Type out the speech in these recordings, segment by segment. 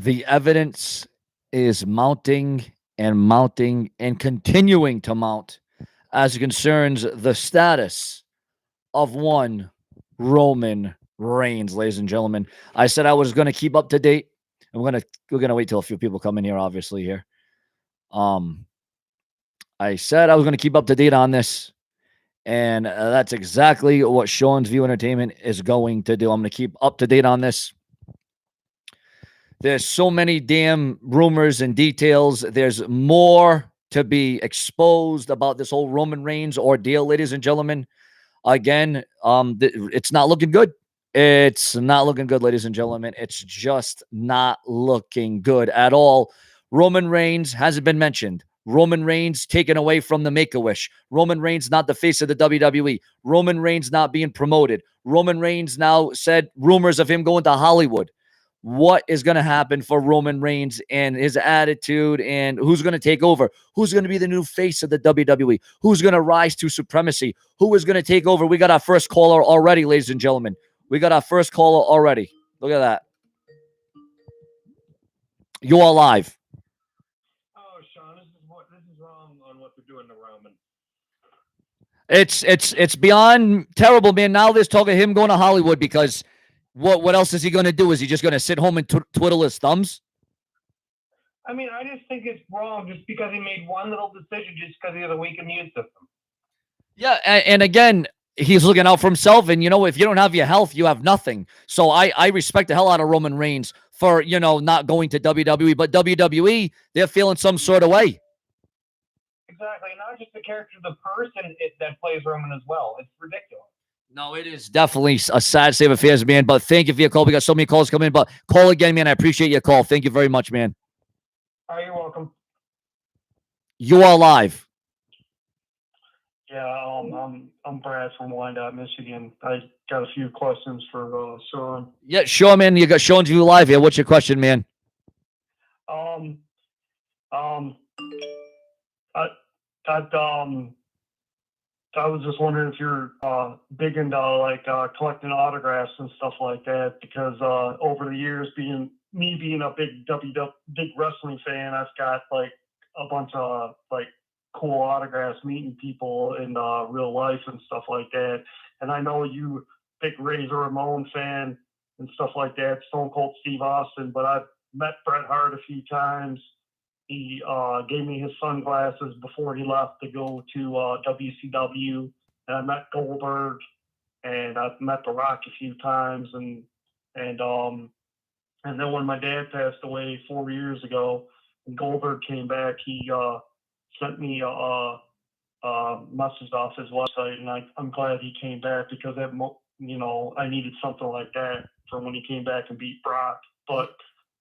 the evidence is mounting and mounting and continuing to mount as it concerns the status of one Roman Reigns, ladies and gentlemen. I said I was going to keep up to date. And we're gonna wait till a few people come in here, obviously here. Um, I said I was going to keep up to date on this, and that's exactly what Sean's View Entertainment is going to do. I'm going to keep up to date on this. There's so many damn rumors and details. There's more to be exposed about this whole Roman Reigns ordeal, ladies and gentlemen. Again, it's not looking good. It's not looking good, ladies and gentlemen. It's just not looking good at all. Roman Reigns hasn't been mentioned. Roman Reigns taken away from the Make-A-Wish. Roman Reigns not the face of the WWE. Roman Reigns not being promoted. Roman Reigns now said rumors of him going to Hollywood. What is going to happen for Roman Reigns and his attitude, and who's going to take over? Who's going to be the new face of the WWE? Who's going to rise to supremacy? Who is going to take over? We got our first caller already, ladies and gentlemen. We got our first caller already. Look at that. You are live. Oh, Sean, this is wrong on what they're doing to Roman. It's beyond terrible, man. Now there's talk of him going to Hollywood because what else is he going to do? Is he just going to sit home and twiddle his thumbs? I mean, I just think it's wrong just because he made one little decision just because he has a weak immune system. Yeah, and again, he's looking out for himself. And, if you don't have your health, you have nothing. So I respect the hell out of Roman Reigns for, not going to WWE. But WWE, they're feeling some sort of way. Exactly. Not just the character, the person that plays Roman as well. It's ridiculous. No, it is definitely a sad state of affairs, man. But thank you for your call. We got so many calls coming in. But call again, man. I appreciate your call. Thank you very much, man. Oh, you're welcome. You are live. Yeah, I'm Brad from Wyandotte, Michigan. I got a few questions for Sean. Yeah, sure, man. You got Sean's View live here. What's your question, man? I was just wondering if you're big into collecting autographs and stuff like that, because over the years, being a big wrestling fan, I've got like a bunch of like cool autographs, meeting people in real life and stuff like that. And I know you big Razor Ramon fan and stuff like that, Stone Cold Steve Austin, but I've met Bret Hart a few times. He gave me his sunglasses before he left to go to WCW. And I met Goldberg, and I've met The Rock a few times. And then when my dad passed away 4 years ago, and Goldberg came back, he sent me a message off his website, and I'm glad he came back because I needed something like that for when he came back and beat Brock. But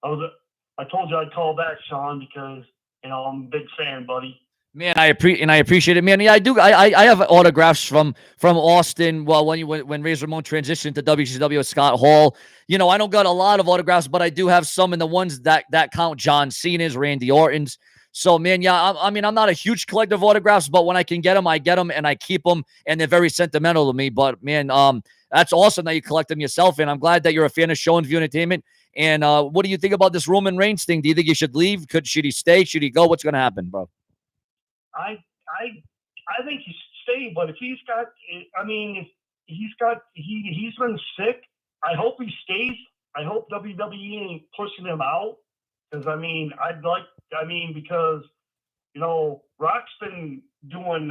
I told you I'd call back, Sean, because I'm a big fan, buddy. Man, I appreciate it, man. Yeah, I do. I have autographs from Austin. Well, when Razor Ramon transitioned to WCW with Scott Hall, I don't got a lot of autographs, but I do have some, and the ones that count: John Cena's, Randy Orton's. So, man, yeah, I'm not a huge collector of autographs, but when I can get them, I get them, and I keep them, and they're very sentimental to me. But man, that's awesome that you collect them yourself, and I'm glad that you're a fan of Sean's View Entertainment. And what do you think about this Roman Reigns thing? Do you think he should leave? Should he stay? Should he go? What's going to happen, bro? I think he should stay, but if he's been sick, I hope he stays. I hope WWE ain't pushing him out, because because Rock's been doing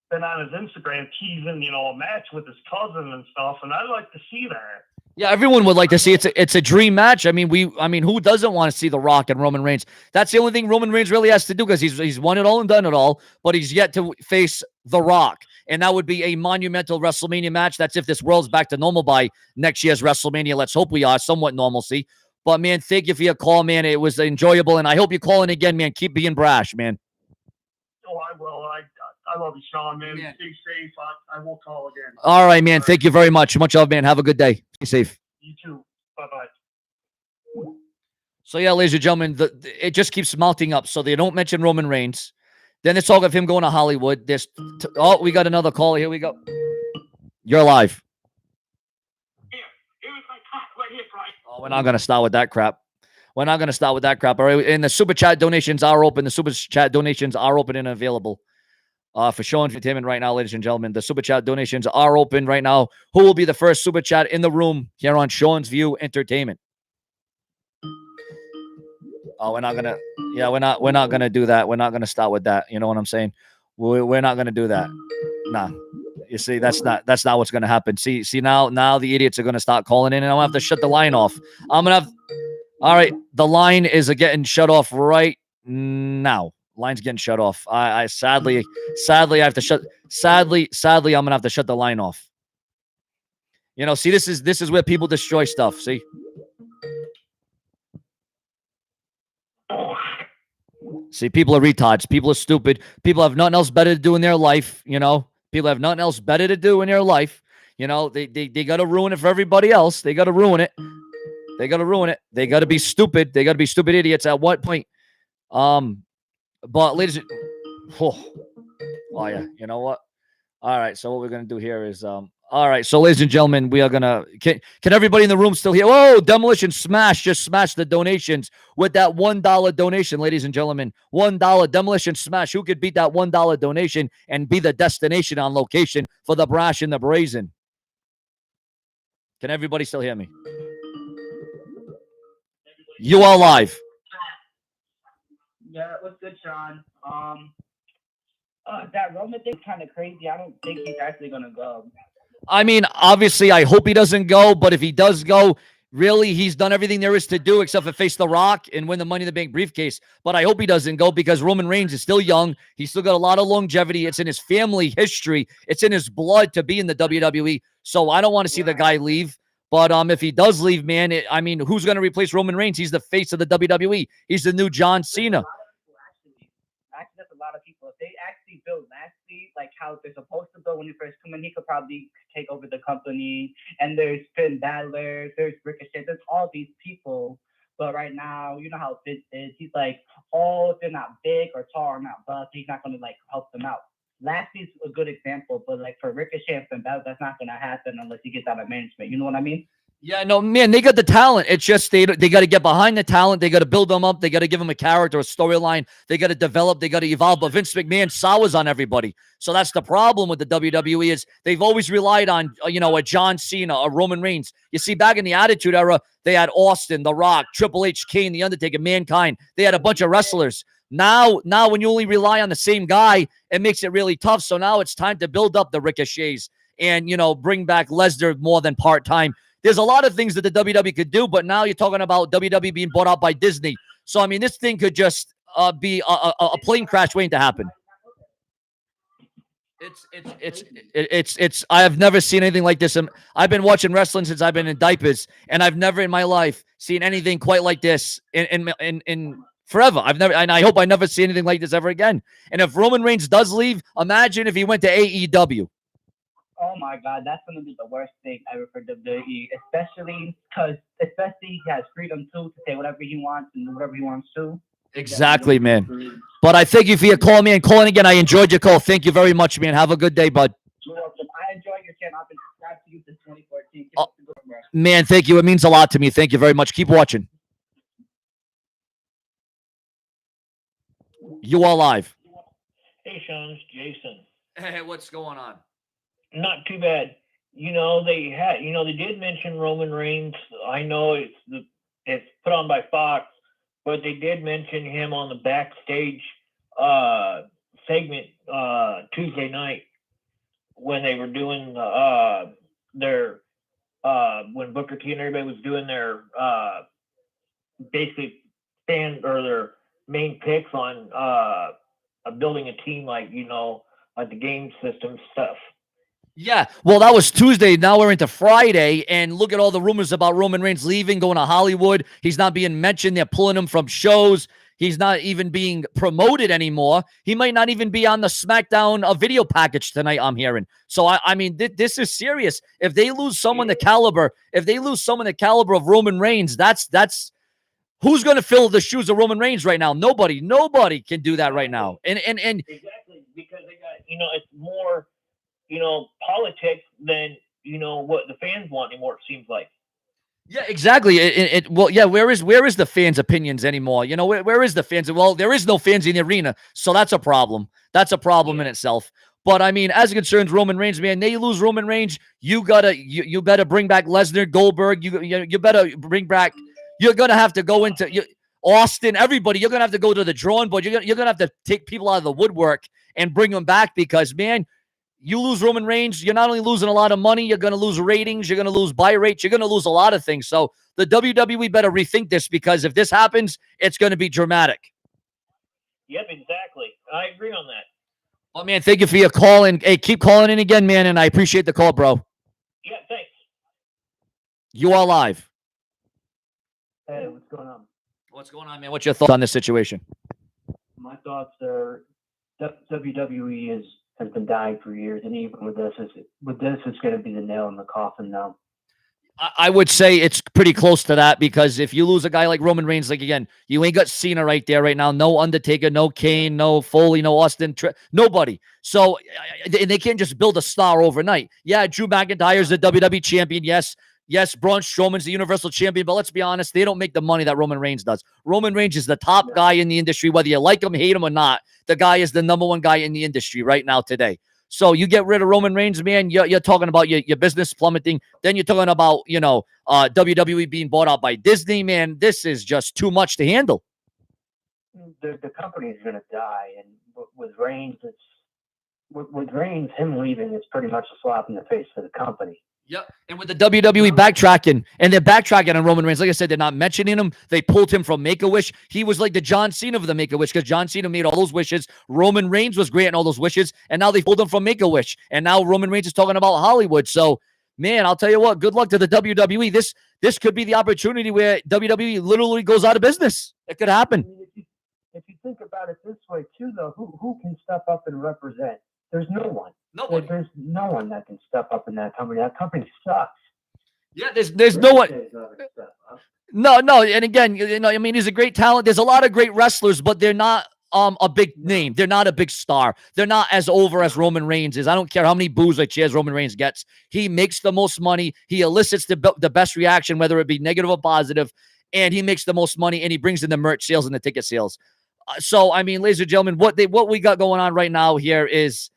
been on his Instagram teasing a match with his cousin and stuff, and I'd like to see that. Yeah, everyone would like to see it's a dream match. I mean, who doesn't want to see The Rock and Roman Reigns? That's the only thing Roman Reigns really has to do, because he's won it all and done it all, but he's yet to face The Rock. And that would be a monumental WrestleMania match. That's if this world's back to normal by next year's WrestleMania. Let's hope we are somewhat normalcy. But man, thank you for your call, man. It was enjoyable, and I hope you call in again, man. Keep being brash, man. Oh, I will. I love you, Sean, man. Yeah. Stay safe. I will call again. All right, man. Thank you very much. Much love, man. Have a good day. Be safe. You too. Bye-bye. So, yeah, ladies and gentlemen, it just keeps mounting up. So they don't mention Roman Reigns. Then it's talk of him going to Hollywood. We got another caller. Here we go. You're live. Here was my cock right here, Brian. Oh, we're not going to start with that crap. We're not going to start with that crap. All right. And the super chat donations are open. The super chat donations are open and available for show entertainment right now, ladies and gentlemen. The super chat donations are open right now. Who will be the first super chat in the room here on Sean's View Entertainment? Oh, we're not gonna. Yeah, we're not gonna do that. We're not gonna start with that. You know what I'm saying? We're not gonna do that. Nah. You see, that's not what's gonna happen. See now the idiots are gonna start calling in, and I'm gonna have to shut the line off. I'm gonna have. All right, the line is getting shut off right now. Line's getting shut off. I sadly I have to shut. Sadly, I'm gonna have to shut the line off. You know, see, this is where people destroy stuff. See. See, people are retards. People are stupid. People have nothing else better to do in their life. You know, people have nothing else better to do in their life. You know, they got to ruin it for everybody else. They got to ruin it. They got to ruin it. They got to be stupid. They got to be stupid idiots. At what point? But ladies, oh yeah, you know what? All right. So what we're gonna do here is all right. So ladies and gentlemen, we are gonna can everybody in the room still hear? Whoa, Demolition Smash just smashed the donations with that $1 donation, ladies and gentlemen. $1 Demolition Smash. Who could beat that $1 donation and be the destination on location for the Brash and the Brazen? Can everybody still hear me? You are live. Yeah, what's good, Sean? That Roman thing is kind of crazy. I don't think he's actually gonna go. I mean, obviously, I hope he doesn't go, but if he does go, really, he's done everything there is to do except for face The Rock and win the Money in the Bank briefcase. But I hope he doesn't go because Roman Reigns is still young. He's still got a lot of longevity. It's in his family history. It's in his blood to be in the WWE. So I don't want to see the guy leave. But if he does leave, man, I mean, who's going to replace Roman Reigns? He's the face of the WWE. He's the new John Cena. Actually, that's a lot of people. If they actually build Lashley like how they're supposed to build when you first come in, he could probably take over the company. And there's Finn Balor, there's Ricochet, there's all these people. But right now, you know how Vince is. He's like, oh, if they're not big or tall or not buff, he's not going to like help them out. Lashley's a good example, but like for Ricochet and Finn Balor, that's not going to happen unless he gets out of management. You know what I mean? Yeah, no, man, they got the talent. It's just they got to get behind the talent. They got to build them up. They got to give them a character, a storyline. They got to develop. They got to evolve. But Vince McMahon sours on everybody. So that's the problem with the WWE is they've always relied on, a John Cena, a Roman Reigns. You see, back in the Attitude Era, they had Austin, The Rock, Triple H, Kane, The Undertaker, Mankind. They had a bunch of wrestlers. Now, when you only rely on the same guy, it makes it really tough. So now it's time to build up the Ricochets and, bring back Lesnar more than part-time. There's a lot of things that the WWE could do, but now you're talking about WWE being bought out by Disney. So, I mean, this thing could just be a plane crash waiting to happen. It's I have never seen anything like this. I've been watching wrestling since I've been in diapers, and I've never in my life seen anything quite like this in forever. And I hope I never see anything like this ever again. And if Roman Reigns does leave, imagine if he went to AEW. Oh my God, that's gonna be the worst thing ever for WWE, especially he has freedom too to say whatever he wants and do whatever he wants to. Exactly, man. But I thank you for your call, man. Calling again. I enjoyed your call. Thank you very much, man. Have a good day, bud. You're welcome. I enjoy your channel. I've been subscribed to you since 2014. Man, thank you. It means a lot to me. Thank you very much. Keep watching. You are live. Hey, Sean, it's Jason. Hey, what's going on? Not too bad. They did mention Roman Reigns. I know it's put on by Fox, but they did mention him on the backstage segment Tuesday night when they were doing their when Booker T and everybody was doing their basically their main picks on building a team like the game system stuff. Yeah, well, that was Tuesday. Now we're into Friday, and look at all the rumors about Roman Reigns leaving, going to Hollywood. He's not being mentioned. They're pulling him from shows. He's not even being promoted anymore. He might not even be on the SmackDown video package tonight, I'm hearing. So, I mean, this is serious. If they lose someone the caliber of Roman Reigns, that's who's going to fill the shoes of Roman Reigns right now? Nobody can do that right now. And exactly, because they got, it's more, politics than, what the fans want anymore, it seems like. Yeah, exactly. Well, yeah. Where is the fans' opinions anymore? You know, where is the fans? Well, there is no fans in the arena, so that's a problem. That's a problem in itself. But I mean, as it concerns Roman Reigns, man, they lose Roman Reigns. You better bring back Lesnar, Goldberg. You better bring back. You're gonna have to go into Austin. Everybody, you're gonna have to go to the drawing board. You're gonna have to take people out of the woodwork and bring them back because, man, you lose Roman Reigns, you're not only losing a lot of money, you're going to lose ratings, you're going to lose buy rates, you're going to lose a lot of things. So the WWE better rethink this because if this happens, it's going to be dramatic. Yep, exactly. I agree on that. Oh, man, thank you for your call. And hey, keep calling in again, man. And I appreciate the call, bro. Yeah, thanks. You are live. Hey, what's going on? What's going on, man? What's your thoughts on this situation? My thoughts are WWE has been dying for years, and even with this, it's going to be the nail in the coffin now. I would say it's pretty close to that because if you lose a guy like Roman Reigns, like again, you ain't got Cena right there right now. No Undertaker, no Kane, no Foley, no Austin, nobody. So and they can't just build a star overnight. Yeah, Drew McIntyre's the WWE champion. Yes, Braun Strowman's the Universal Champion, but let's be honest, they don't make the money that Roman Reigns does. Roman Reigns is the top guy in the industry, whether you like him, hate him, or not. The guy is the number one guy in the industry right now today. So you get rid of Roman Reigns, man, you're talking about your business plummeting. Then you're talking about, WWE being bought out by Disney, man. This is just too much to handle. The company is going to die, and with Reigns, with Reigns, him leaving is pretty much a slap in the face for the company. Yep. And with the WWE backtracking, and they're backtracking on Roman Reigns. Like I said, they're not mentioning him. They pulled him from Make-A-Wish. He was like the John Cena of the Make-A-Wish because John Cena made all those wishes. Roman Reigns was granting all those wishes, and now they pulled him from Make-A-Wish. And now Roman Reigns is talking about Hollywood. So, man, I'll tell you what, good luck to the WWE. This could be the opportunity where WWE literally goes out of business. It could happen. I mean, if you think about it this way, too, though, who can step up and represent? There's no one. Nobody. There's no one that can step up in that company. That company sucks. Yeah, there's no one. No. And again, I mean, he's a great talent. There's a lot of great wrestlers, but they're not a big name. They're not a big star. They're not as over as Roman Reigns is. I don't care how many boos or cheers Roman Reigns gets. He makes the most money. He elicits the best reaction, whether it be negative or positive, and he makes the most money, and he brings in the merch sales and the ticket sales. So, I mean, ladies and gentlemen, what we got going on right now here is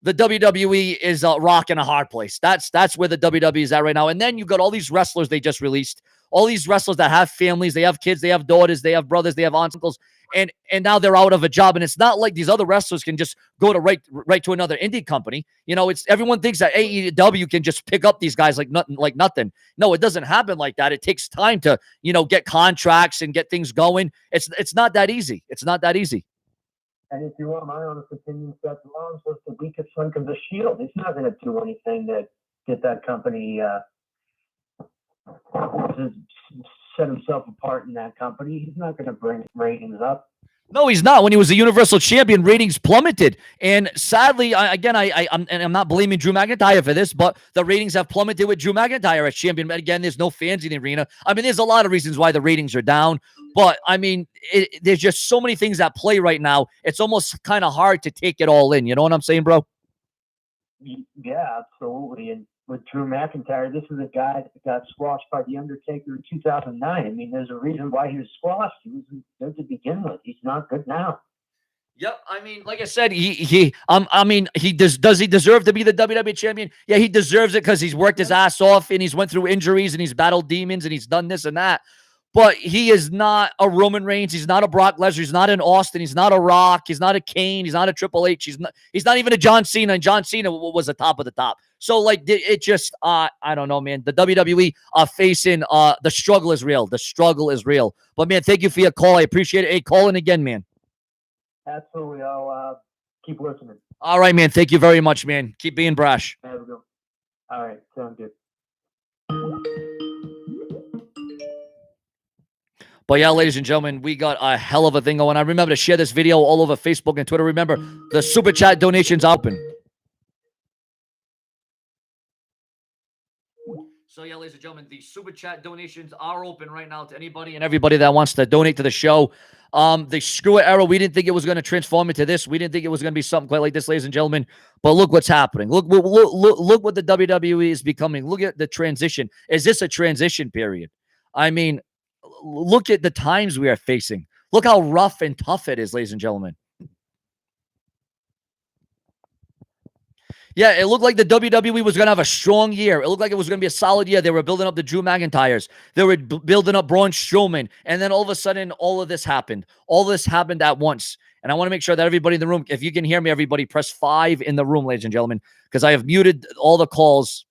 the WWE is a rock in a hard place. That's where the WWE is at right now. And then you got all these wrestlers they just released, all these wrestlers that have families, they have kids, they have daughters, they have brothers, they have aunts, uncles, and now they're out of a job. And it's not like these other wrestlers can just go to right to another indie company. It's everyone thinks that AEW can just pick up these guys like nothing. No, it doesn't happen like that. It takes time to get contracts and get things going. It's not that easy. It's not that easy. And if you want my honest opinion, Seth Rollins was the weakest link of the Shield. He's not going to do anything to get that company to set himself apart in that company. He's not going to bring ratings up. No, he's not. When he was the Universal Champion, ratings plummeted. And sadly, I'm not blaming Drew McIntyre for this, but the ratings have plummeted with Drew McIntyre as champion. But again, there's no fans in the arena. I mean, there's a lot of reasons why the ratings are down. But, I mean, there's just so many things at play right now. It's almost kind of hard to take it all in. You know what I'm saying, bro? Yeah, absolutely. And with Drew McIntyre, this is a guy that got squashed by The Undertaker in 2009. I mean, there's a reason why he was squashed. He wasn't good to begin with. He's not good now. Yep. I mean, like I said, does he deserve to be the WWE champion? Yeah, he deserves it because he's worked his ass off and he's went through injuries and he's battled demons and he's done this and that. But he is not a Roman Reigns. He's not a Brock Lesnar. He's not an Austin. He's not a Rock. He's not a Kane. He's not a Triple H. He's not even a John Cena. And John Cena was the top of the top. So, like, it just, I don't know, man. The WWE are facing, the struggle is real. The struggle is real. But, man, thank you for your call. I appreciate it. Hey, call in again, man. Absolutely. I'll keep listening. All right, man. Thank you very much, man. Keep being brash. There we go. All right. Sounds good. But yeah, ladies and gentlemen, we got a hell of a thing going on. Remember to share this video all over Facebook and Twitter. Remember, the Super Chat donations open. So yeah, ladies and gentlemen, the super chat donations are open right now to anybody and everybody that wants to donate to the show. The screw it era, we didn't think it was going to transform into this. We didn't think it was going to be something quite like this, ladies and gentlemen. But look what's happening. Look what the WWE is becoming. Look at the transition. Is this a transition period? I mean, look at the times we are facing. Look how rough and tough it is, ladies and gentlemen. Yeah, it looked like the WWE was going to have a strong year. It looked like it was going to be a solid year. They were building up the Drew McIntyres. They were building up Braun Strowman. And then all of a sudden, all of this happened. All this happened at once. And I want to make sure that everybody in the room, if you can hear me, everybody, press 5 in the room, ladies and gentlemen, because I have muted all the calls.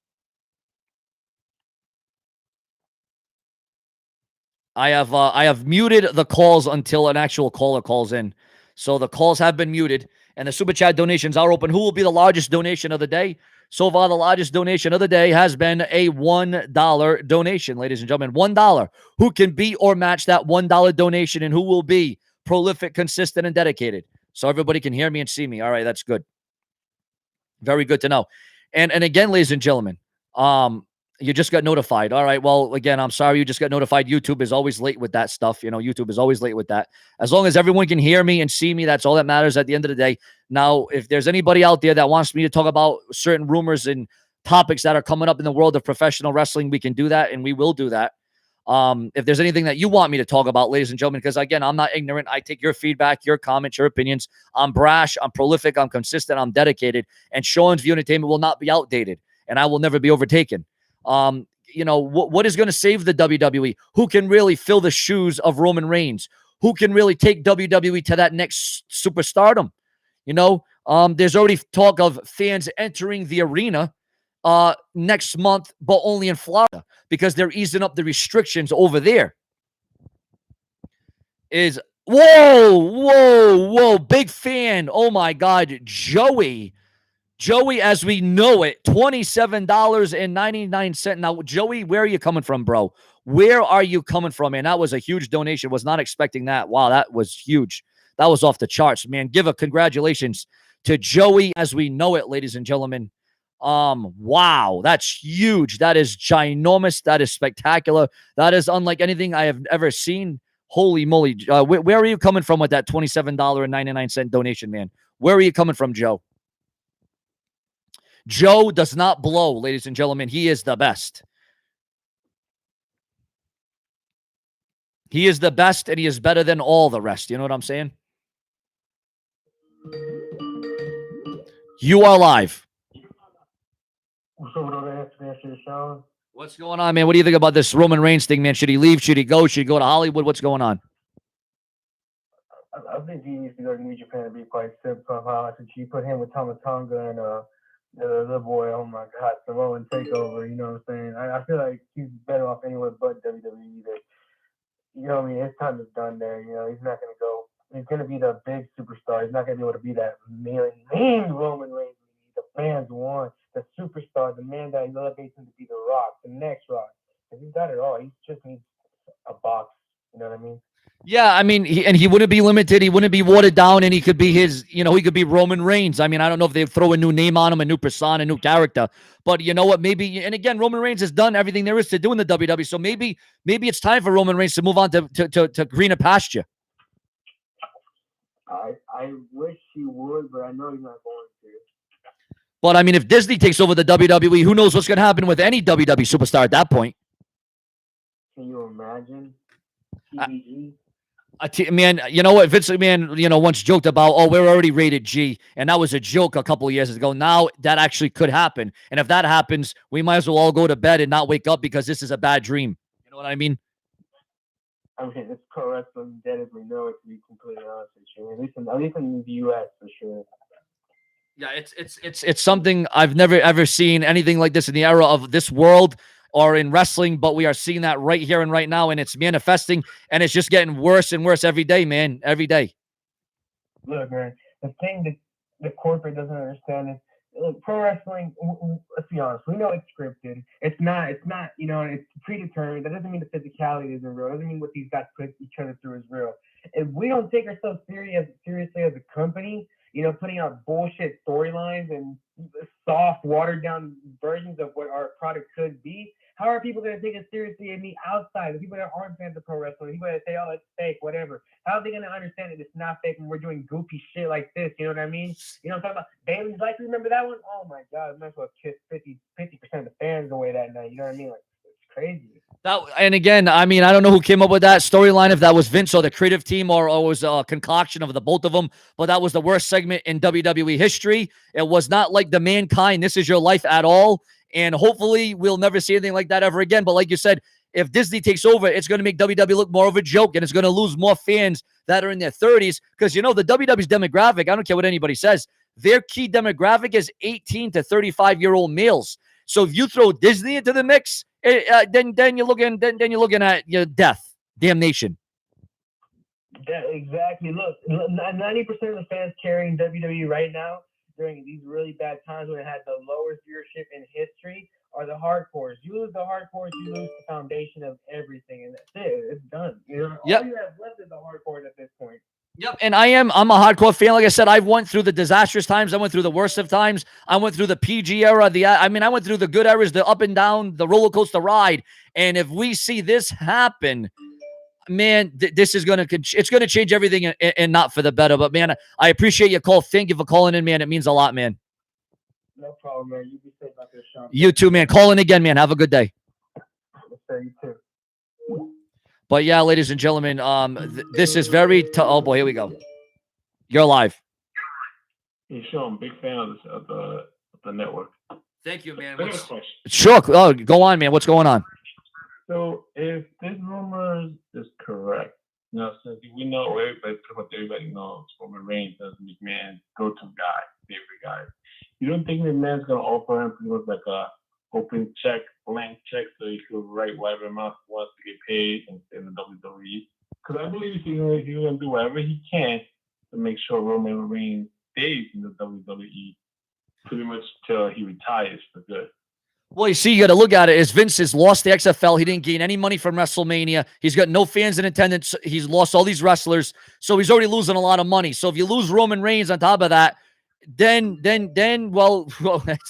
I have muted the calls until an actual caller calls in. So the calls have been muted. And the super chat donations are open. Who will be the largest donation of the day? So far, the largest donation of the day has been a $1 donation, ladies and gentlemen. $1. Who can beat or match that $1 donation, and who will be prolific, consistent, and dedicated? So everybody can hear me and see me. All right, that's good. Very good to know. And again, ladies and gentlemen, you just got notified. All right. Well, again, I'm sorry you just got notified. YouTube is always late with that stuff. You know, YouTube is always late with that. As long as everyone can hear me and see me, that's all that matters at the end of the day. Now, if there's anybody out there that wants me to talk about certain rumors and topics that are coming up in the world of professional wrestling, we can do that, and we will do that. If there's anything that you want me to talk about, ladies and gentlemen, because again, I'm not ignorant. I take your feedback, your comments, your opinions. I'm brash, I'm prolific, I'm consistent, I'm dedicated, and Sean's View Entertainment will not be outdated, and I will never be overtaken. You know, what is going to save the WWE? Who can really fill the shoes of Roman Reigns? Who can really take WWE to that next superstardom? You know, there's already talk of fans entering the arena next month, but only in Florida because they're easing up the restrictions over there. Whoa, big fan. Oh my God, Joey, as we know it, $27.99. Now, Joey, where are you coming from, bro? Where are you coming from, man? That was a huge donation. Was not expecting that. Wow, that was huge. That was off the charts, man. Give a congratulations to Joey as we know it, ladies and gentlemen. Wow, that's huge. That is ginormous. That is spectacular. That is unlike anything I have ever seen. Holy moly. Where are you coming from with that $27.99 donation, man? Where are you coming from, Joe? Joe does not blow, ladies and gentlemen. He is the best. He is the best, and he is better than all the rest. You know what I'm saying? You are live. What's going on, man? What do you think about this Roman Reigns thing, man? Should he leave? Should he go? Should he go to Hollywood? What's going on? I think he needs to go to New Japan and be quite simple. Since you put him with Tamatonga and the boy, oh my God, Samoan Takeover. You know what I'm saying? I feel like he's better off anywhere but WWE. You know what I mean? His time is done there. You know, he's not going to go. He's going to be the big superstar. He's not going to be able to be that main Roman Reigns. The fans want the superstar, the man that elevates him to be the Rock, the next Rock. And he's got it all. He just needs a box. You know what I mean? Yeah, I mean, he wouldn't be limited. He wouldn't be watered down, and he could be he could be Roman Reigns. I mean, I don't know if they throw a new name on him, a new persona, a new character. But you know what? Maybe, and again, Roman Reigns has done everything there is to do in the WWE. So maybe it's time for Roman Reigns to move on to greener pasture. I wish he would, but I know he's not going to. But I mean, if Disney takes over the WWE, who knows what's going to happen with any WWE superstar at that point? Can you imagine? TVG? Man, you know what? Vince McMahon, once joked about, oh, we're already rated G. And that was a joke a couple of years ago. Now that actually could happen. And if that happens, we might as well all go to bed and not wake up because this is a bad dream. You know what I mean? I mean, it's pro wrestling dead as we know it, to be completely honest with you. At least in the U.S. for sure. Yeah, it's something I've never ever seen anything like this in the era of this world or in wrestling, but we are seeing that right here and right now, and it's manifesting, and it's just getting worse and worse every day, man. Every day. Look, man, the thing that the corporate doesn't understand is, look, pro wrestling, let's be honest, we know it's scripted. It's not, it's predetermined. That doesn't mean the physicality isn't real. It doesn't mean what these guys put each other through is real. If we don't take ourselves seriously as a company, putting out bullshit storylines and soft, watered down versions of what our product could be, How are people going to take it seriously in the outside? The people that aren't fans of pro wrestling, the people that say, oh, it's fake, whatever. How are they going to understand that it's not fake when we're doing goofy shit like this? You know what I mean? You know what I'm talking about? Bailey's like, remember that one? Oh my God, I might as well kiss 50% of the fans away that night. You know what I mean? Like, it's crazy. And again, I mean, I don't know who came up with that storyline, if that was Vince or the creative team, or it was a concoction of the both of them. But that was the worst segment in WWE history. It was not like the Mankind, This Is Your Life at all. And hopefully we'll never see anything like that ever again. But like you said, if Disney takes over, it's going to make WWE look more of a joke, and it's going to lose more fans that are in their 30s. Because, you know, the WWE's demographic, I don't care what anybody says, their key demographic is 18 to 35-year-old males. So if you throw Disney into the mix, then you're looking at your death, damnation. Yeah, exactly. Look, 90% of the fans carrying WWE right now during these really bad times when it had the lowest viewership in history are the hardcores. You lose the hardcores, you lose the foundation of everything, and that's it. It's done. You know, yep. All you have left is the hardcore at this point. Yep, and I'm a hardcore fan. Like I said, I've went through the disastrous times. I went through the worst of times. I went through the PG era. I went through the good eras, the up and down, the roller coaster ride. And if we see this happen, man, this is it's gonna change everything, and not for the better. But man, I appreciate your call. Thank you for calling in, man. It means a lot, man. No problem, man. You be safe out there, Sean. You too, man. Call in again, man. Have a good day. Yes, sir. You too. But yeah, ladies and gentlemen, this is very oh boy, here we go. You're live. Hey, Sean, big fan of the network. Thank you, man. Sure. Oh, go on, man. What's going on? So if this rumor is correct, you know, since we know everybody knows Roman Reigns as McMahon's go-to guy, favorite guy. You don't think McMahon's gonna offer him pretty much like a open check, blank check, so he could write whatever amount he wants to get paid and stay in the WWE? Because I believe he's gonna do whatever he can to make sure Roman Reigns stays in the WWE pretty much till he retires for good. Well, you see, you got to look at it as Vince has lost the XFL. He didn't gain any money from WrestleMania. He's got no fans in attendance. He's lost all these wrestlers. So he's already losing a lot of money. So if you lose Roman Reigns on top of that, then well,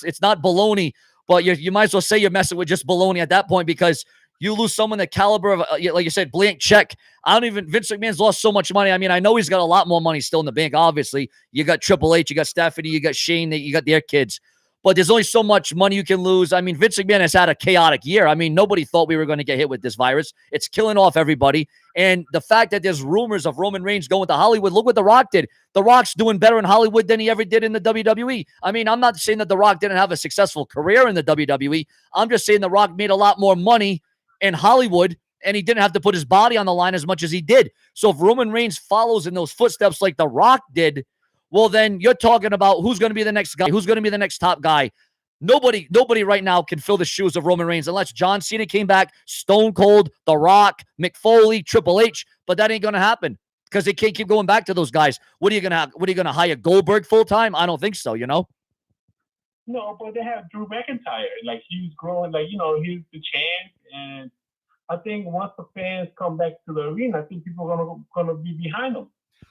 it's not baloney, but you might as well say you're messing with just baloney at that point, because you lose someone the caliber of, like you said, blank check. Vince McMahon's lost so much money. I mean, I know he's got a lot more money still in the bank. Obviously, you got Triple H, you got Stephanie, you got Shane, you got their kids. But there's only so much money you can lose. I mean, Vince McMahon has had a chaotic year. I mean, nobody thought we were going to get hit with this virus. It's killing off everybody. And the fact that there's rumors of Roman Reigns going to Hollywood, look what The Rock did. The Rock's doing better in Hollywood than he ever did in the WWE. I mean, I'm not saying that The Rock didn't have a successful career in the WWE. I'm just saying The Rock made a lot more money in Hollywood, and he didn't have to put his body on the line as much as he did. So if Roman Reigns follows in those footsteps like The Rock did, well, then you're talking about who's going to be the next guy, who's going to be the next top guy. Nobody right now can fill the shoes of Roman Reigns unless John Cena came back, Stone Cold, The Rock, Mick Foley, Triple H, but that ain't going to happen because they can't keep going back to those guys. What are you going to hire Goldberg full time? I don't think so, you know? No, but they have Drew McIntyre. Like, he's growing, like, you know, he's the champ. And I think once the fans come back to the arena, I think people are gonna be behind him.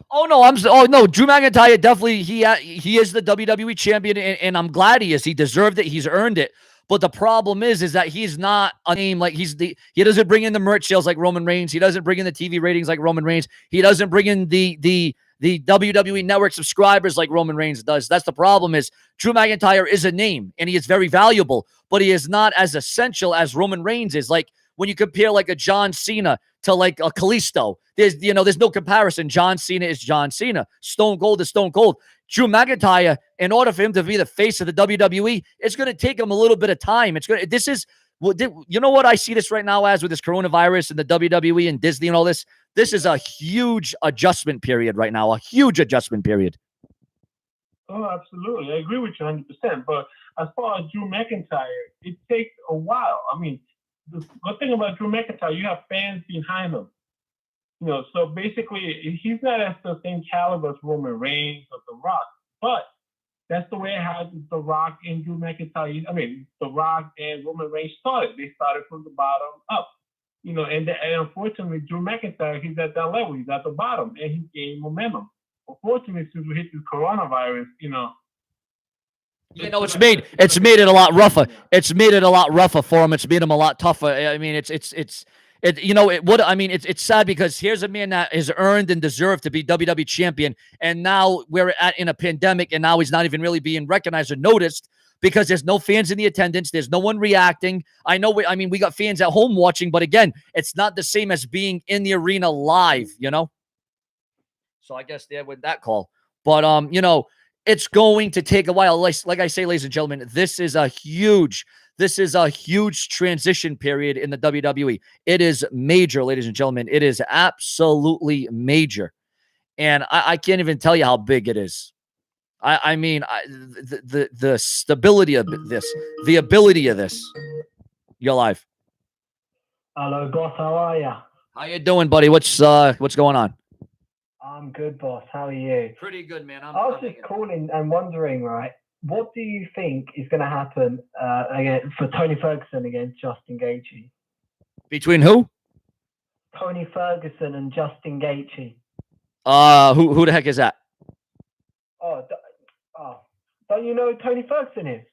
Oh no, Drew McIntyre definitely he is the WWE champion, and I'm glad he is. He deserved it. He's earned it. But the problem is that he's not a name like he doesn't bring in the merch sales like Roman Reigns. He doesn't bring in the TV ratings like Roman Reigns. He doesn't bring in the WWE network subscribers like Roman Reigns does. That's the problem. Is Drew McIntyre is a name and he is very valuable, but he is not as essential as Roman Reigns is. Like when you compare like a John Cena to like a Kalisto, there's no comparison. John Cena is John Cena. Stone Cold is Stone Cold. Drew McIntyre, in order for him to be the face of the WWE, it's going to take him a little bit of time. You know what I see this right now as with this coronavirus and the WWE and Disney and all this? This is a huge adjustment period right now, a huge adjustment period. Oh, absolutely. I agree with you 100%. But as far as Drew McIntyre, it takes a while. I mean, the good thing about Drew McIntyre, you have fans behind him. You know, so basically, he's not at the same caliber as Roman Reigns or The Rock. But that's the way how The Rock and Drew McIntyre, The Rock and Roman Reigns started. They started from the bottom up. You know, and unfortunately, Drew McIntyre, he's at that level. He's at the bottom, and he's gaining momentum. Unfortunately, since we hit this coronavirus, you know, You know, it's made it a lot rougher. It's made it a lot rougher for him. It's made him a lot tougher. I mean, you know, it's sad because here's a man that has earned and deserved to be WWE champion, and now we're in a pandemic, and now he's not even really being recognized or noticed because there's no fans in the attendance. There's no one reacting. I know. We got fans at home watching, but again, it's not the same as being in the arena live. You know. So I guess there with that call, but you know, it's going to take a while. Like I say, ladies and gentlemen, this is a huge transition period in the WWE. It is major, ladies and gentlemen. It is absolutely major, and I can't even tell you how big it is. I mean, the stability of this, the ability of this. You're live. Hello, boss. How are ya? How you doing, buddy? What's going on? I'm good, boss. How are you? Pretty good, man. I was just calling and wondering, right? What do you think is going to happen again for Tony Ferguson against Justin Gaethje? Between who? Tony Ferguson and Justin Gaethje. Who the heck is that? Don't you know who Tony Ferguson is?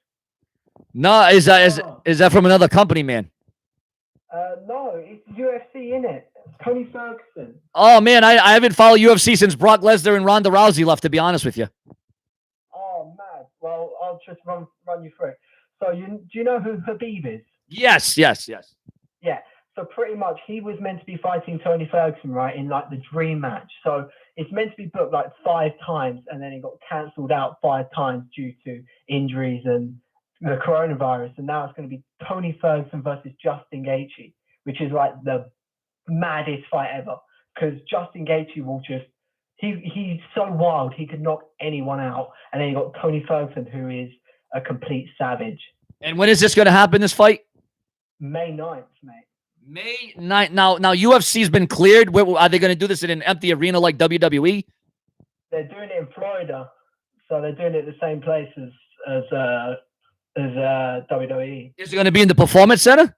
No, is that from another company, man? No, it's UFC, innit? Tony Ferguson. Oh man, I haven't followed UFC since Brock Lesnar and Ronda Rousey left, to be honest with you. Oh man. Well, I'll just run you through it. So do you know who Habib is? Yes. Yeah. So pretty much he was meant to be fighting Tony Ferguson, right, in like the dream match. So it's meant to be booked like 5 times, and then it got cancelled out 5 times due to injuries and the coronavirus. And now it's going to be Tony Ferguson versus Justin Gaethje, which is like the maddest fight ever. Because Justin Gaethje will just he's so wild he could knock anyone out. And then you got Tony Ferguson, who is a complete savage. And when is this going to happen? This fight? May 9th, mate. May 9th. Now UFC's been cleared. Are they going to do this in an empty arena like WWE? They're doing it in Florida, so they're doing it the same place as WWE. Is it going to be in the Performance Center?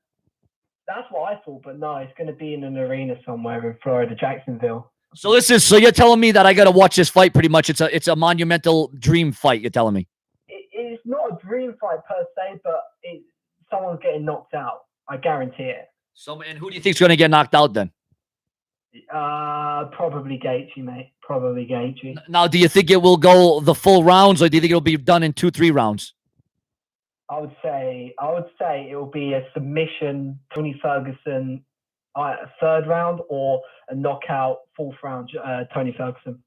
That's what I thought, but no, it's going to be in an arena somewhere in Florida, Jacksonville. So you're telling me that I got to watch this fight pretty much. It's a monumental dream fight. You're telling me. It's not a dream fight per se, but someone's getting knocked out. I guarantee it. And who do you think's going to get knocked out then? Probably Gaethje, mate. Probably Gaethje. Now, do you think it will go the full rounds, or do you think it'll be done in 2-3 rounds? I would say it will be a submission, Tony Ferguson, 3rd round, or a knockout 4th round, Tony Ferguson.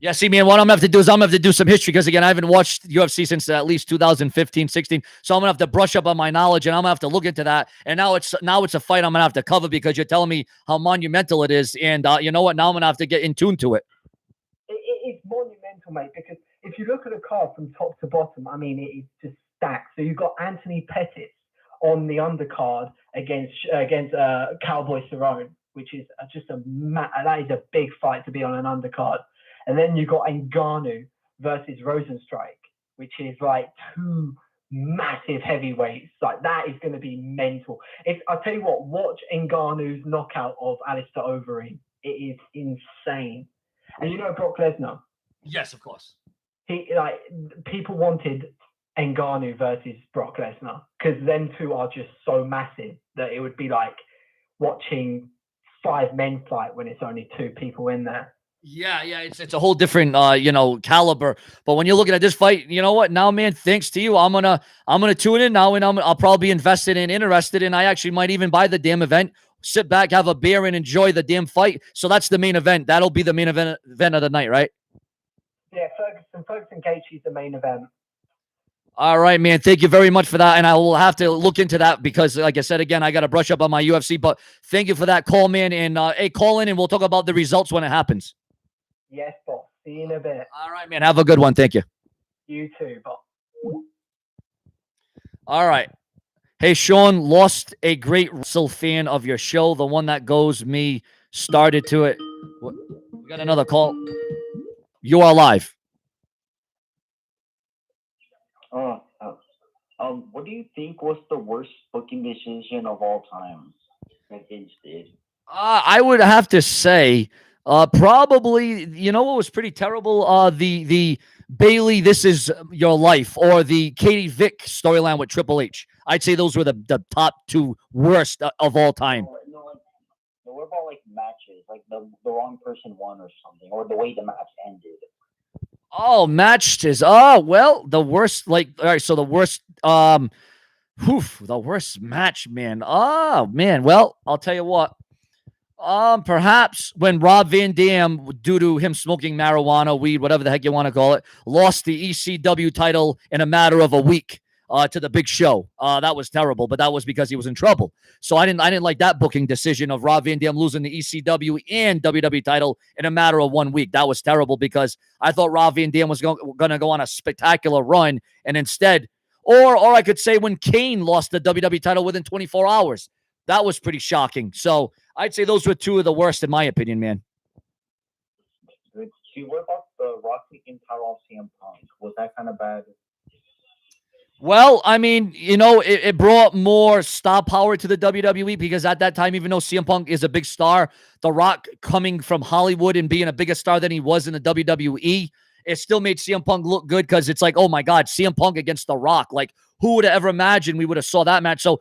Yeah, see, man, what I'm going to have to do is I'm going to have to do some history because, again, I haven't watched UFC since at least 2015, 16. So I'm going to have to brush up on my knowledge, and I'm going to have to look into that. And now it's a fight I'm going to have to cover because you're telling me how monumental it is. And you know what? Now I'm going to have to get in tune to it. It's monumental, mate, because if you look at the card from top to bottom, I mean, it is just stacked. So you've got Anthony Pettis on the undercard against Cowboy Cerrone, which is that is a big fight to be on an undercard. And then you got Ngannou versus Rosenstrike, which is like 2 massive heavyweights. Like that is going to be mental. I'll tell you what, watch Ngannou's knockout of Alistair Overeem. It is insane. And you know Brock Lesnar? Yes, of course. People wanted Ngannou versus Brock Lesnar because them two are just so massive that it would be like watching 5 men fight when it's only 2 people in there. Yeah, it's a whole different caliber. But when you're looking at this fight, you know what? Now, man, thanks to you, I'm gonna tune in now, and I'll probably be interested, and I actually might even buy the damn event, sit back, have a beer, and enjoy the damn fight. So that's the main event. That'll be the main event of the night, right? Yeah, Ferguson Gaethje is the main event. All right, man. Thank you very much for that. And I will have to look into that because, like I said, again, I got to brush up on my UFC. But thank you for that call, man. And hey, call in and we'll talk about the results when it happens. Yes, boss. See you in a bit. All right, man. Have a good one. Thank you. You too, boss. All right. Hey, Sean, lost a great wrestle fan of your show. The one that goes me started to it. We got another call. You are live. What do you think was the worst booking decision of all time that Vince did? I would have to say, probably, you know what was pretty terrible? The Bailey, this is your life, or the Katie Vick storyline with Triple H. I'd say those were the top two worst of all time. No, what about like matches, like the wrong person won or something, or the way the match ended? Oh, matches. Well, the worst. Like, all right, so the worst. The worst match, man. Oh man. Well, I'll tell you what. Perhaps when Rob Van Dam, due to him smoking marijuana, weed, whatever the heck you want to call it, lost the ECW title in a matter of a week to the Big Show. That was terrible, but that was because he was in trouble. So I didn't like that booking decision of Rob Van Dam losing the ECW and WWE title in a matter of 1 week. That was terrible because I thought Rob Van Dam was going to go on a spectacular run, and instead, or I could say when Kane lost the WWE title within 24 hours. That was pretty shocking. So I'd say those were two of the worst, in my opinion, man. What about the Rock taking title off CM Punk? Was that kind of bad? Well, I mean, it brought more star power to the WWE because at that time, even though CM Punk is a big star, The Rock coming from Hollywood and being a bigger star than he was in the WWE, it still made CM Punk look good because it's like, oh my God, CM Punk against The Rock. Like, who would have ever imagined we would have saw that match? So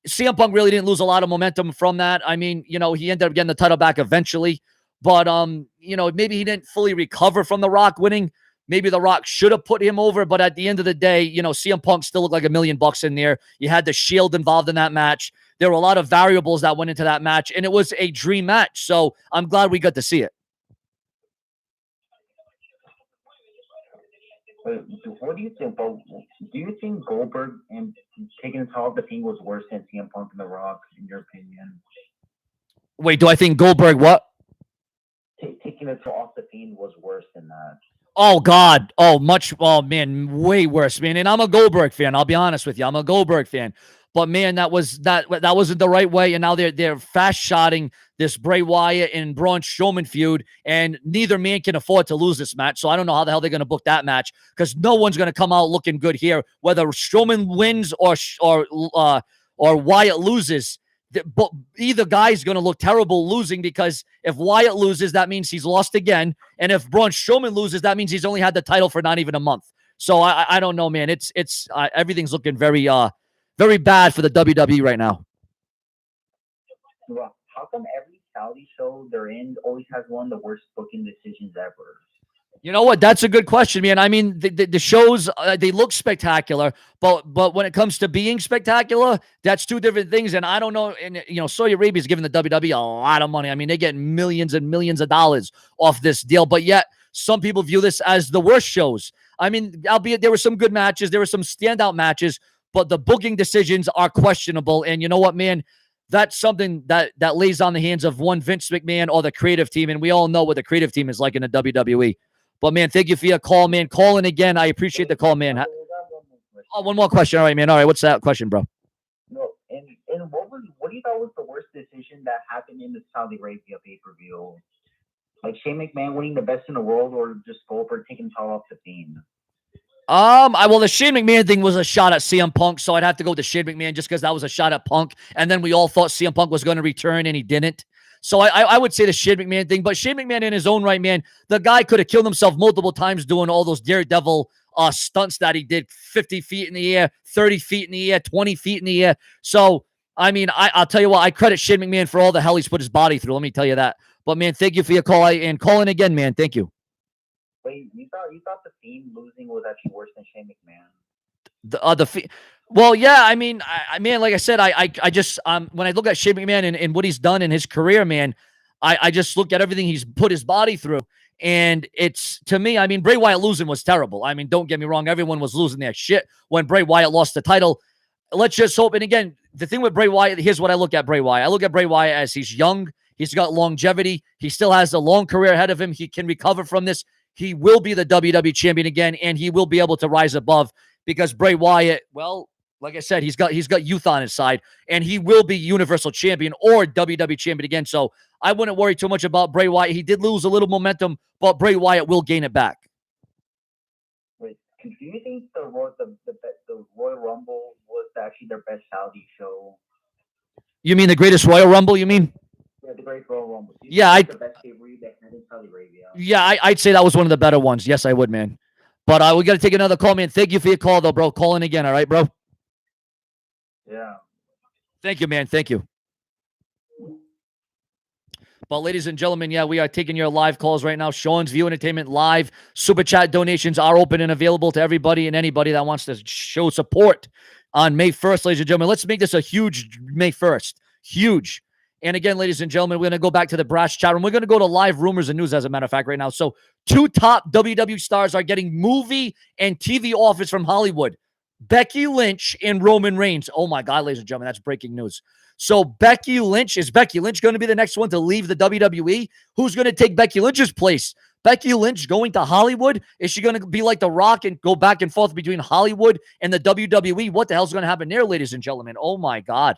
CM Punk really didn't lose a lot of momentum from that. I mean, he ended up getting the title back eventually, but maybe he didn't fully recover from The Rock winning. Maybe The Rock should have put him over, but at the end of the day, CM Punk still looked like $1 million in there. You had the Shield involved in that match. There were a lot of variables that went into that match, and it was a dream match. So I'm glad we got to see it. What do you think? Do you think Goldberg and taking the title off the Fiend was worse than CM Punk and The Rock, in your opinion? Wait, do I think Goldberg what? Taking the title off the Fiend was worse than that. Oh God! Oh, man, way worse, man. And I'm a Goldberg fan. I'll be honest with you, I'm a Goldberg fan. But man, that wasn't the right way. And now they're fast shotting this Bray Wyatt and Braun Strowman feud, and neither man can afford to lose this match. So I don't know how the hell they're going to book that match because no one's going to come out looking good here, whether Strowman wins or Wyatt loses. But either guy's going to look terrible losing because if Wyatt loses, that means he's lost again. And if Braun Strowman loses, that means he's only had the title for not even a month. So I don't know, man. It's everything's looking very very bad for the WWE right now. Well, how come every Saudi show they're in always has one of the worst booking decisions ever? You know what? That's a good question, man. I mean, the shows, they look spectacular, but when it comes to being spectacular, that's two different things. And I don't know. And, Saudi Arabia is giving the WWE a lot of money. I mean, they get millions and millions of dollars off this deal. But yet, some people view this as the worst shows. I mean, albeit there were some good matches, there were some standout matches, but the booking decisions are questionable. And you know what, man? That's something that lays on the hands of one Vince McMahon or the creative team. And we all know what the creative team is like in the WWE. But, man, thank you for your call, man. Calling again. I appreciate the call, man. Oh, one more question. All right, man. All right, what's that question, bro? No, and what do you thought was the worst decision that happened in the Saudi Arabia pay-per-view? Like Shane McMahon winning the best in the world, or just Goldberg taking the title off the Fiend? Well, the Shane McMahon thing was a shot at CM Punk, so I'd have to go with the Shane McMahon just because that was a shot at Punk, and then we all thought CM Punk was going to return, and he didn't. So I would say the Shane McMahon thing, but Shane McMahon in his own right, man, the guy could have killed himself multiple times doing all those Daredevil stunts that he did, 50 feet in the air, 30 feet in the air, 20 feet in the air. So, I mean, I'll tell you what, I credit Shane McMahon for all the hell he's put his body through. Let me tell you that. But, man, thank you for your call, and calling again, man. Thank you. Wait, you thought the Fiend losing was actually worse than Shane McMahon? Well, yeah, I mean, man, like I said, I just when I look at Shane McMahon and what he's done in his career, man, I just look at everything he's put his body through, and it's, to me, I mean, Bray Wyatt losing was terrible. I mean, don't get me wrong, everyone was losing their shit when Bray Wyatt lost the title. Let's just hope. And again, the thing with Bray Wyatt, here's what I look at Bray Wyatt. I look at Bray Wyatt as he's young, he's got longevity, he still has a long career ahead of him. He can recover from this. He will be the WWE champion again, and he will be able to rise above because Bray Wyatt, well, like I said, he's got youth on his side, and he will be Universal Champion or WWE Champion again. So I wouldn't worry too much about Bray Wyatt. He did lose a little momentum, but Bray Wyatt will gain it back. Wait, do you think the Royal Rumble was actually their best Saudi show? You mean the greatest Royal Rumble? You mean? Yeah, the Great Royal Rumble. Yeah, the best pay-per-view they had in Saudi Arabia. Yeah, I'd say that was one of the better ones. Yes, I would, man. But we got to take another call, man. Thank you for your call, though, bro. Call in again, all right, bro? Yeah. Thank you, man. Thank you. But ladies and gentlemen, yeah, we are taking your live calls right now. Sean's View Entertainment Live. Super Chat donations are open and available to everybody and anybody that wants to show support on May 1st, ladies and gentlemen. Let's make this a huge May 1st. Huge. And again, ladies and gentlemen, we're going to go back to the brass chat room. We're going to go to live rumors and news, as a matter of fact, right now. So 2 top WWE stars are getting movie and TV offers from Hollywood. Becky Lynch and Roman Reigns. Oh my God, ladies and gentlemen, that's breaking news. So is Becky Lynch going to be the next one to leave the WWE? Who's going to take Becky Lynch's place? Becky Lynch going to Hollywood? Is she going to be like The Rock and go back and forth between Hollywood and the WWE? What the hell's going to happen there, ladies and gentlemen? Oh my God.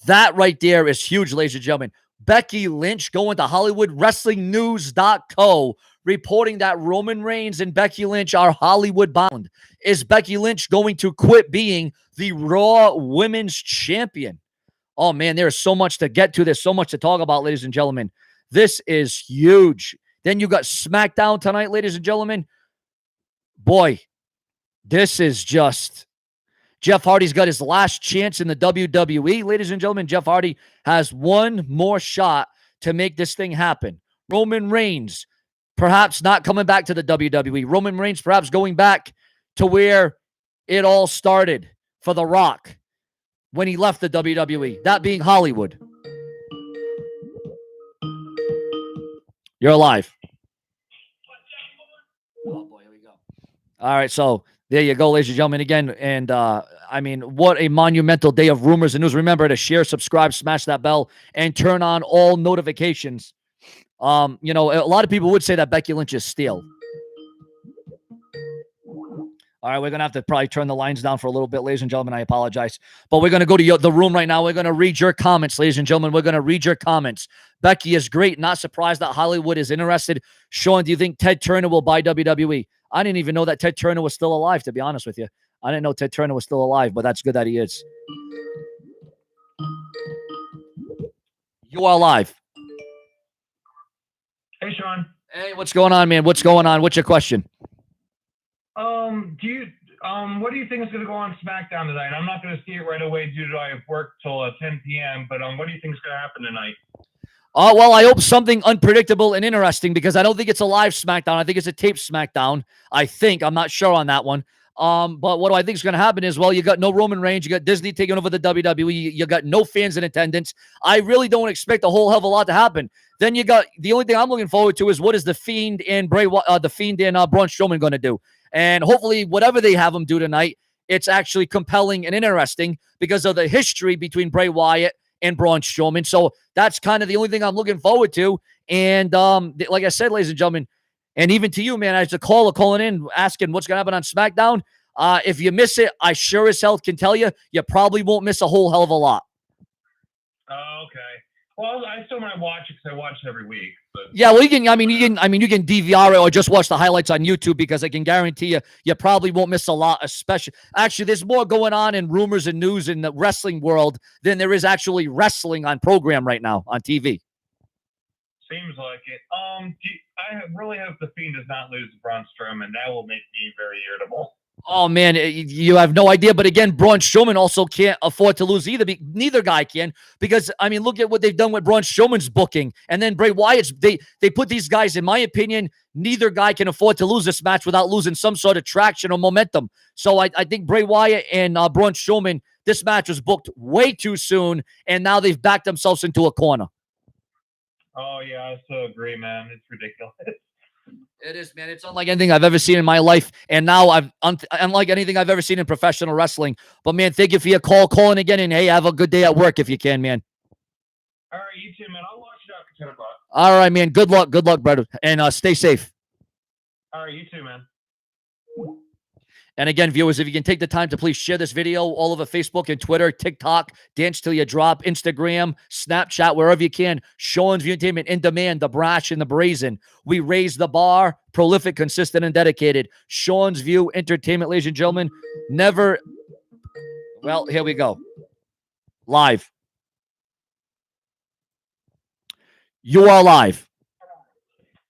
That right there is huge, ladies and gentlemen. Becky Lynch going to Hollywood. WrestlingNews.co reporting that Roman Reigns and Becky Lynch are Hollywood bound. Is Becky Lynch going to quit being the Raw Women's Champion? Oh, man, there's so much to get to. There's so much to talk about, ladies and gentlemen. This is huge. Then you got SmackDown tonight, ladies and gentlemen. Boy, this is just... Jeff Hardy's got his last chance in the WWE. Ladies and gentlemen, Jeff Hardy has one more shot to make this thing happen. Roman Reigns perhaps not coming back to the WWE. Roman Reigns perhaps going back to where it all started for The Rock when he left the WWE, that being Hollywood. You're alive. Oh, boy, here we go. All right, so there you go, ladies and gentlemen, again. And, I mean, what a monumental day of rumors and news. Remember to share, subscribe, smash that bell, and turn on all notifications. You know, a lot of people would say that Becky Lynch is steel. All right, we're going to have to probably turn the lines down for a little bit, ladies and gentlemen. I apologize. But we're going to go to the room right now. We're going to read your comments, ladies and gentlemen. We're going to read your comments. Becky is great. Not surprised that Hollywood is interested. Sean, do you think Ted Turner will buy WWE? I didn't even know that Ted Turner was still alive, to be honest with you. I didn't know Ted Turner was still alive, but that's good that he is. You are live. Hey, Sean. Hey, what's going on, man? What's going on? What's your question? What do you think is going to go on SmackDown tonight? I'm not going to see it right away due to I have work till 10 p.m. But what do you think is going to happen tonight? Well, I hope something unpredictable and interesting because I don't think it's a live SmackDown. I think it's a taped SmackDown. I'm not sure on that one. But what do I think is going to happen is, well, you got no Roman Reigns. You got Disney taking over the WWE. You got no fans in attendance. I really don't expect a whole hell of a lot to happen. Then you got the only thing I'm looking forward to is what is the Fiend and Braun Strowman going to do? And hopefully whatever they have them do tonight, it's actually compelling and interesting because of the history between Bray Wyatt and Braun Strowman. So that's kind of the only thing I'm looking forward to. And like I said, ladies and gentlemen, and even to you, man, as a caller calling in, asking what's going to happen on SmackDown, if you miss it, I sure as hell can tell you, you probably won't miss a whole hell of a lot. Oh, okay. Well, I still might watch it because I watch it every week. But... Yeah, well, you can DVR it or just watch the highlights on YouTube because I can guarantee you probably won't miss a lot. Actually, there's more going on in rumors and news in the wrestling world than there is actually wrestling on program right now on TV. Seems like it. I really hope the Fiend does not lose to Braun Strowman. That will make me very irritable. Oh, man, you have no idea. But again, Braun Strowman also can't afford to lose either. Neither guy can because, I mean, look at what they've done with Braun Strowman's booking. And then Bray Wyatt's, they put these guys, in my opinion, neither guy can afford to lose this match without losing some sort of traction or momentum. So I think Bray Wyatt and Braun Strowman, this match was booked way too soon, and now they've backed themselves into a corner. Oh, yeah, I so agree, man. It's ridiculous. It is, man. It's unlike anything I've ever seen in my life. And now unlike anything I've ever seen in professional wrestling. But, man, thank you for your calling again. And, hey, have a good day at work if you can, man. All right, you too, man. I'll watch it after 10 o'clock. All right, man. Good luck. Good luck, brother. And stay safe. All right, you too, man. And again, viewers, if you can take the time to please share this video all over Facebook and Twitter, TikTok, Dance Till You Drop, Instagram, Snapchat, wherever you can. Sean's View Entertainment, in demand, the brash and the brazen. We raise the bar, prolific, consistent, and dedicated. Sean's View Entertainment, ladies and gentlemen. Never. Well, here we go. Live. You are live.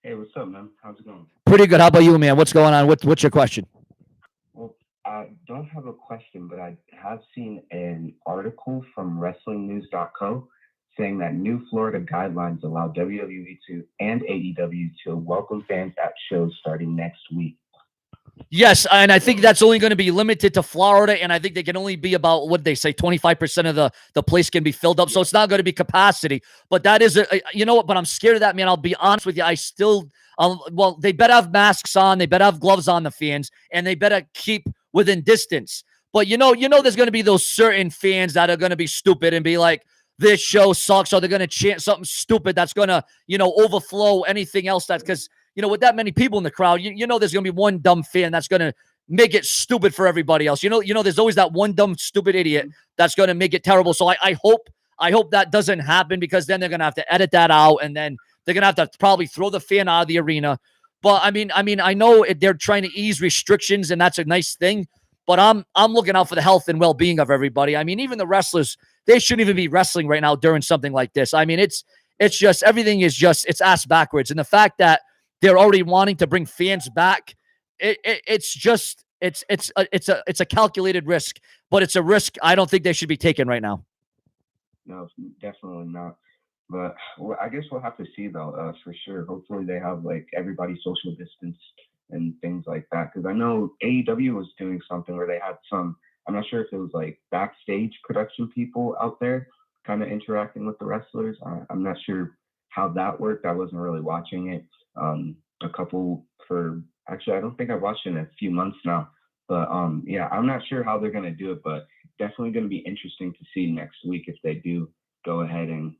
Hey, what's up, man? How's it going? Pretty good. How about you, man? What's going on? What's your question? Well, I don't have a question, but I have seen an article from WrestlingNews.co saying that new Florida guidelines allow WWE and AEW to welcome fans at shows starting next week. Yes, and I think that's only going to be limited to Florida, and I think they can only be about, what they say, 25% of the place can be filled up, so it's not going to be capacity, but that is, you know what, but I'm scared of that, man. I'll be honest with you. I still, well, they better have masks on, they better have gloves on, the fans, and they better keep within distance, but you know, there's going to be those certain fans that are going to be stupid and be like, this show sucks, or they're going to chant something stupid that's going to, overflow anything else that's, because with that many people in the crowd, you know there's going to be one dumb fan that's going to make it stupid for everybody else. You know there's always that one dumb stupid idiot that's going to make it terrible. So I hope that doesn't happen, because then they're going to have to edit that out, and then they're going to have to probably throw the fan out of the arena. But I mean I know they're trying to ease restrictions, and that's a nice thing, but I'm looking out for the health and well-being of everybody. I mean, even the wrestlers, they shouldn't even be wrestling right now during something like this. I mean, it's just, everything is just, it's ass backwards. And the fact that they're already wanting to bring fans back, it's a calculated risk, but it's a risk I don't think they should be taking right now. No, definitely not. But I guess we'll have to see, though, for sure. Hopefully they have, like, everybody social distance and things like that. Because I know AEW was doing something where they had some, I'm not sure if it was, like, backstage production people out there kind of interacting with the wrestlers. I'm not sure how that worked. I wasn't really watching it. Actually, I don't think I've watched it in a few months now. But, yeah, I'm not sure how they're going to do it, but definitely going to be interesting to see next week if they do go ahead and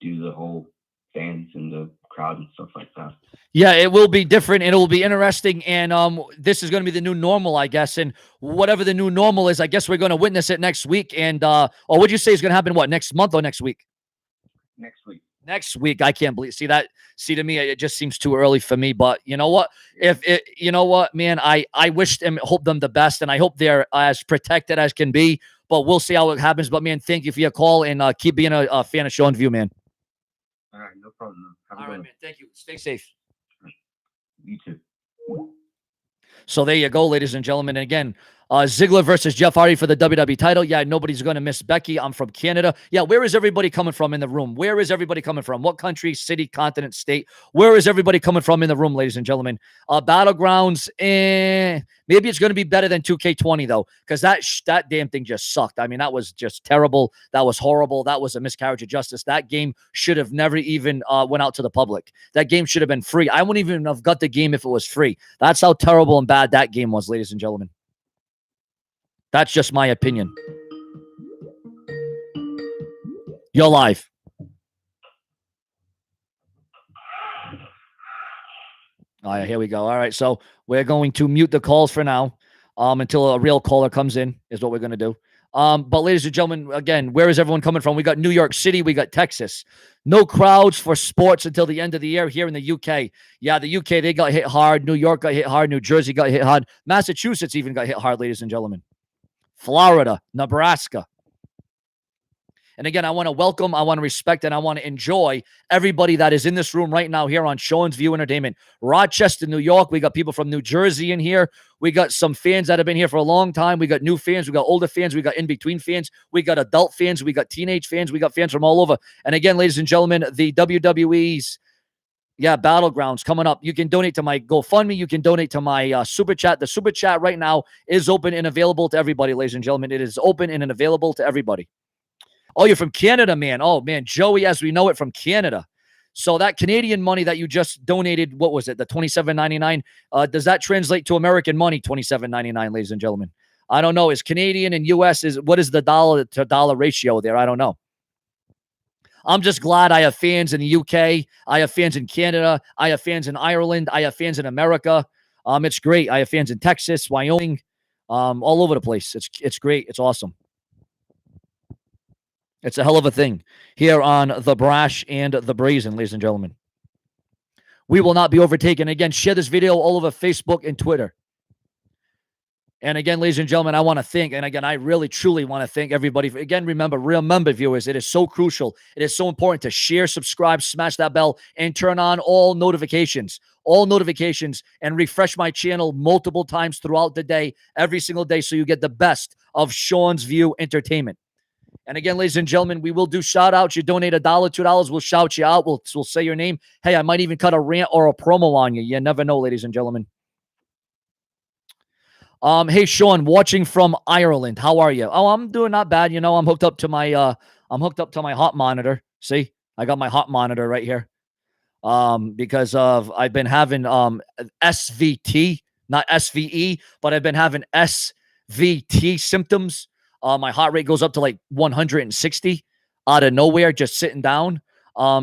do the whole fans and the crowd and stuff like that. Yeah, it will be different, and it will be interesting, and this is going to be the new normal, I guess, and whatever the new normal is, I guess we're going to witness it next week, and or what'd you say is going to happen, next month or next week? Next week. Next week. I can't believe, to me, it just seems too early for me, but you know what? Man, I wish and hope them the best, and I hope they're as protected as can be, but we'll see how it happens. But man, thank you for your call, and keep being a fan of Show and View, man. All right, no problem. All right, man. Thank you. Stay safe. You too. So there you go, ladies and gentlemen. And again, Ziggler versus Jeff Hardy for the WWE title. Yeah, nobody's going to miss Becky. I'm from Canada. Yeah, where is everybody coming from in the room? Where is everybody coming from? What country, city, continent, state? Where is everybody coming from in the room, ladies and gentlemen? Battlegrounds, maybe it's going to be better than 2K20, though, because that damn thing just sucked. I mean, that was just terrible. That was horrible. That was a miscarriage of justice. That game should have never even went out to the public. That game should have been free. I wouldn't even have got the game if it was free. That's how terrible and bad that game was, ladies and gentlemen. That's just my opinion. You're live. All right, here we go. All right, so we're going to mute the calls for now until a real caller comes in is what we're going to do. But ladies and gentlemen, again, where is everyone coming from? We got New York City. We got Texas. No crowds for sports until the end of the year here in the UK. Yeah, the UK, they got hit hard. New York got hit hard. New Jersey got hit hard. Massachusetts even got hit hard, ladies and gentlemen. Florida, Nebraska. And again, I want to welcome, I want to respect, and I want to enjoy everybody that is in this room right now here on Show and View Entertainment. Rochester, New York. We got people from New Jersey in here. We got some fans that have been here for a long time. We got new fans. We got older fans. We got in-between fans. We got adult fans. We got teenage fans. We got fans from all over. And again, ladies and gentlemen, the WWE's Battlegrounds coming up. You can donate to my GoFundMe. You can donate to my Super Chat. The Super Chat right now is open and available to everybody, ladies and gentlemen. It is open and available to everybody. Oh, you're from Canada, man. Oh, man. Joey, as we know it, from Canada. So that Canadian money that you just donated, what was it, the $27.99? Does that translate to American money, $27.99, ladies and gentlemen? I don't know. Is Canadian and U.S., what is the dollar to dollar ratio there? I don't know. I'm just glad I have fans in the UK. I have fans in Canada. I have fans in Ireland. I have fans in America. It's great. I have fans in Texas, Wyoming, all over the place. It's great. It's awesome. It's a hell of a thing here on The Brash and The Brazen, ladies and gentlemen. We will not be overtaken. Again, share this video all over Facebook and Twitter. And again, ladies and gentlemen, I want to thank, and again, I really, truly want to thank everybody. Again, remember, viewers, it is so crucial. It is so important to share, subscribe, smash that bell, and turn on all notifications, and refresh my channel multiple times throughout the day, every single day, so you get the best of Sean's View Entertainment. And again, ladies and gentlemen, we will do shout outs. You donate $1, $2, we'll shout you out. We'll say your name. Hey, I might even cut a rant or a promo on you. You never know, ladies and gentlemen. Hey Sean, watching from Ireland. How are you? Oh, I'm doing not bad. I'm hooked up to my hot monitor. See, I got my hot monitor right here. Because I've been having SVT, not SVE, but I've been having SVT symptoms. My heart rate goes up to like 160 out of nowhere, just sitting down.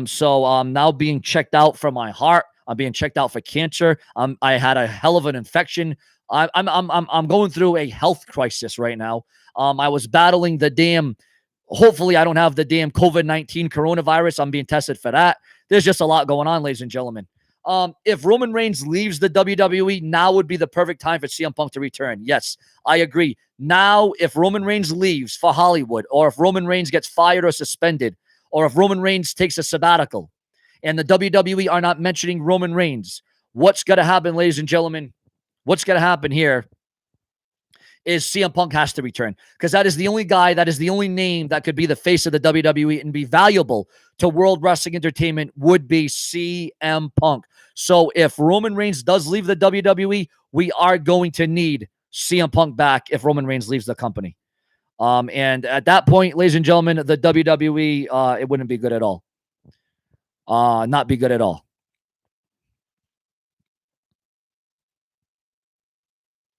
So I'm now being checked out for my heart. I'm being checked out for cancer. I had a hell of an infection. I'm going through a health crisis right now. I was battling the damn. Hopefully, I don't have the damn COVID-19 coronavirus. I'm being tested for that. There's just a lot going on, ladies and gentlemen. If Roman Reigns leaves the WWE, now would be the perfect time for CM Punk to return. Yes, I agree. Now, if Roman Reigns leaves for Hollywood, or if Roman Reigns gets fired or suspended, or if Roman Reigns takes a sabbatical, and the WWE are not mentioning Roman Reigns, what's going to happen, ladies and gentlemen? What's going to happen here is CM Punk has to return, because that is the only guy, that is the only name that could be the face of the WWE and be valuable to World Wrestling Entertainment would be CM Punk. So if Roman Reigns does leave the WWE, we are going to need CM Punk back if Roman Reigns leaves the company. And at that point, ladies and gentlemen, the WWE, it wouldn't be good at all. Not be good at all.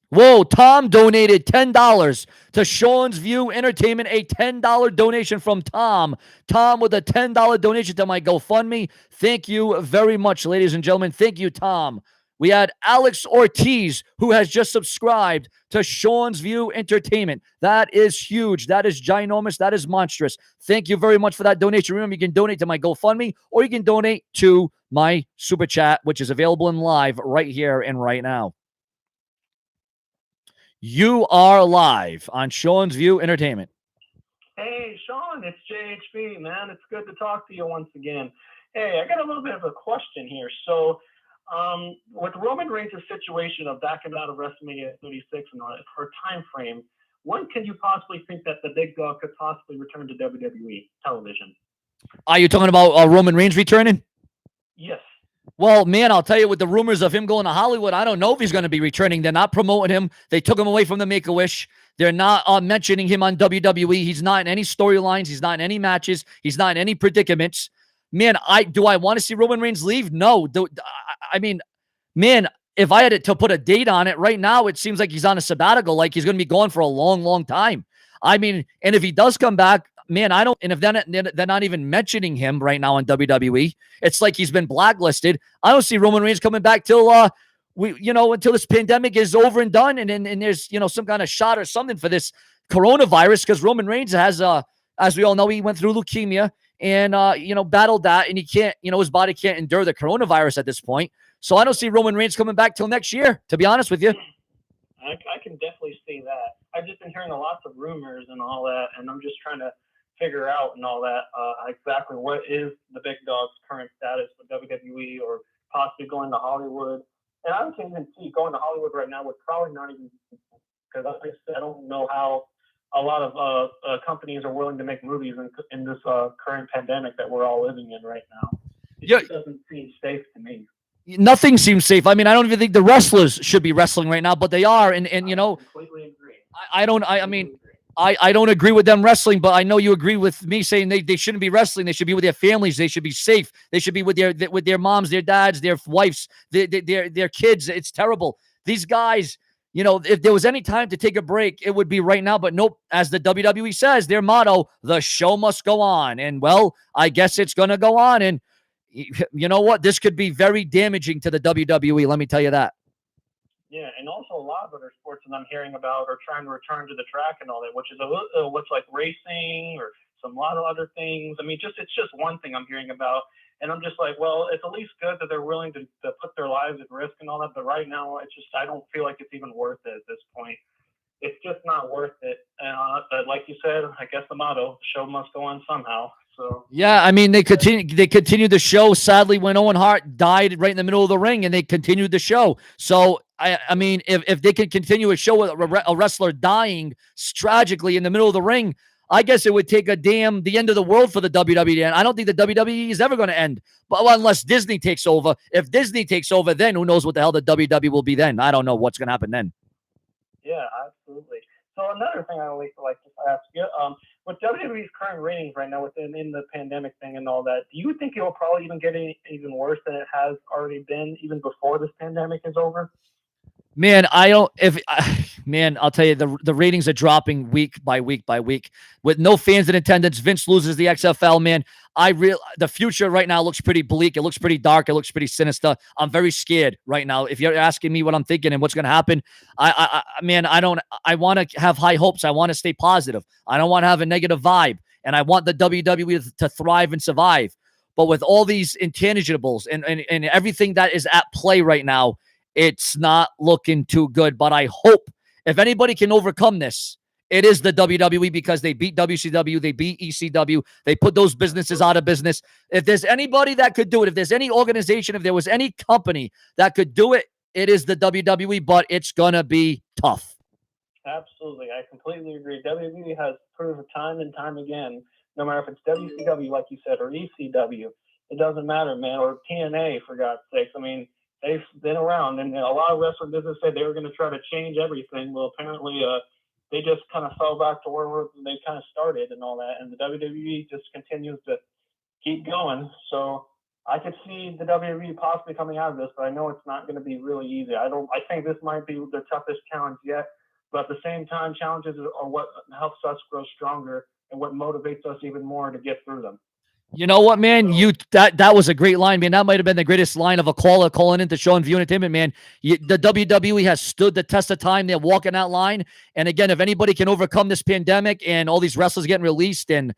Whoa, Tom donated $10 to Sean's View Entertainment, a $10 donation from Tom. Tom with a $10 donation to my GoFundMe. Thank you very much, ladies and gentlemen. Thank you, Tom. We had Alex Ortiz, who has just subscribed to Sean's View Entertainment. That is huge. That is ginormous. That is monstrous. Thank you very much for that donation. Remember, you can donate to my GoFundMe, or you can donate to my Super Chat, which is available in live right here and right now. You are live on Sean's View Entertainment. Hey, Sean, it's JHB, man. It's good to talk to you once again. Hey, I got a little bit of a question here. So, with Roman Reigns' situation of backing out of WrestleMania 36 and all that, her time frame, when can you possibly think that the big dog could possibly return to WWE television? Are you talking about Roman Reigns returning? Yes. Well, man, I'll tell you, with the rumors of him going to Hollywood, I don't know if he's going to be returning. They're not promoting him. They took him away from the Make-A-Wish. They're not mentioning him on WWE. He's not in any storylines. He's not in any matches. He's not in any predicaments. Man, do I want to see Roman Reigns leave? No. I mean, man, if I had to put a date on it right now, it seems like he's on a sabbatical, like he's going to be gone for a long, long time. I mean, and if he does come back, man, I don't, and if they're not even mentioning him right now on WWE, it's like he's been blacklisted. I don't see Roman Reigns coming back till until this pandemic is over and done, and there's some kind of shot or something for this coronavirus, because Roman Reigns has as we all know, he went through leukemia and battled that, and he can't, his body can't endure the coronavirus at this point. So I don't see Roman Reigns coming back till next year, to be honest with you. I can definitely see that. I've just been hearing lots of rumors and all that, and I'm just trying to figure out and all that exactly what is the big dog's current status with WWE, or possibly going to Hollywood. And I can't even see going to Hollywood right now would probably not even, because I don't know how a lot of companies are willing to make movies in this current pandemic that we're all living in right now. It just doesn't seem safe to me. Nothing seems safe. I mean, I don't even think the wrestlers should be wrestling right now, but they are. And I completely agree. I don't agree with them wrestling, but I know you agree with me saying they shouldn't be wrestling. They should be with their families. They should be safe. They should be with their moms, their dads, their wives, their kids. It's terrible. These guys, if there was any time to take a break, it would be right now. But nope, as the WWE says, their motto, the show must go on. And well, I guess it's going to go on. And you know what? This could be very damaging to the WWE. Let me tell you that. Yeah, and also a lot of other sports that I'm hearing about are trying to return to the track and all that, which is what's like racing or a lot of other things. I mean, it's just one thing I'm hearing about, and I'm just like, well, it's at least good that they're willing to put their lives at risk and all that. But right now, I don't feel like it's even worth it at this point. it's just not worth it. But like you said, I guess the motto, the show must go on somehow. So Yeah, I mean, they continued the show. Sadly, when Owen Hart died right in the middle of the ring, and they continued the show. So I mean, if they could continue a show with a wrestler dying tragically in the middle of the ring, I guess it would take the end of the world for the WWE. And I don't think the WWE is ever going to end, but unless Disney takes over. If Disney takes over, then who knows what the hell the WWE will be then? I don't know what's going to happen then. yeah, absolutely. So another thing I always like to ask you, with WWE's current ratings right now, in the pandemic thing and all that, do you think it will probably even get even worse than it has already been, even before this pandemic is over? Man, man, I'll tell you, the ratings are dropping week by week by week with no fans in attendance. Vince loses the XFL, man. The future right now looks pretty bleak. It looks pretty dark. It looks pretty sinister. I'm very scared right now. If you're asking me what I'm thinking and what's going to happen, I want to have high hopes. I want to stay positive. I don't want to have a negative vibe, and I want the WWE to thrive and survive. But with all these intangibles and everything that is at play right now, it's not looking too good. But I hope if anybody can overcome this, it is the WWE, because they beat WCW, they beat ECW, they put those businesses out of business. If there's anybody that could do it, if there's any organization, if there was any company that could do it, it is the WWE, but it's going to be tough. Absolutely. I completely agree. WWE has proved time and time again, no matter if it's WCW, like you said, or ECW, it doesn't matter, man, or TNA, for God's sakes. I mean, they've been around, and a lot of wrestling business said they were going to try to change everything. Well, apparently, they just kind of fell back to where they kind of started and all that, and the WWE just continues to keep going. So I could see the WWE possibly coming out of this, but I know it's not going to be really easy. I think this might be the toughest challenge yet, but at the same time, challenges are what helps us grow stronger and what motivates us even more to get through them. You know what, man? That was a great line, man. That might have been the greatest line of a caller calling into Show and View Entertainment, man. The WWE has stood the test of time. They're walking that line. And again, if anybody can overcome this pandemic and all these wrestlers getting released and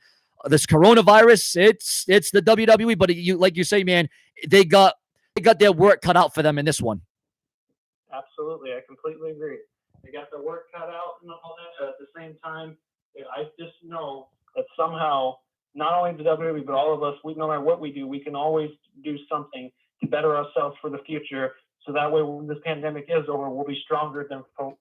this coronavirus, it's the WWE. But like you say, man, they got their work cut out for them in this one. Absolutely, I completely agree. They got their work cut out and all that. At the same time, I just know that somehow, not only the WWE, but all of us, no matter what we do, we can always do something to better ourselves for the future. So that way, when this pandemic is over, we'll be stronger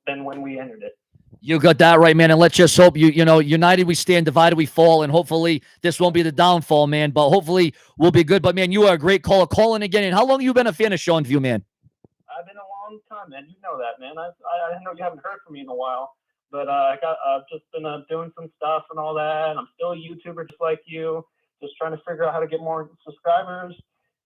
than when we entered it. You got that right, man. And let's just hope united we stand, divided we fall. And hopefully this won't be the downfall, man. But hopefully we'll be good. But man, you are a great caller. Calling again. And how long have you been a fan of Show and View, man? I've been a long time, man. You know that, man. I know you haven't heard from me in a while. But I've just been doing some stuff and all that. And I'm still a YouTuber just like you, just trying to figure out how to get more subscribers.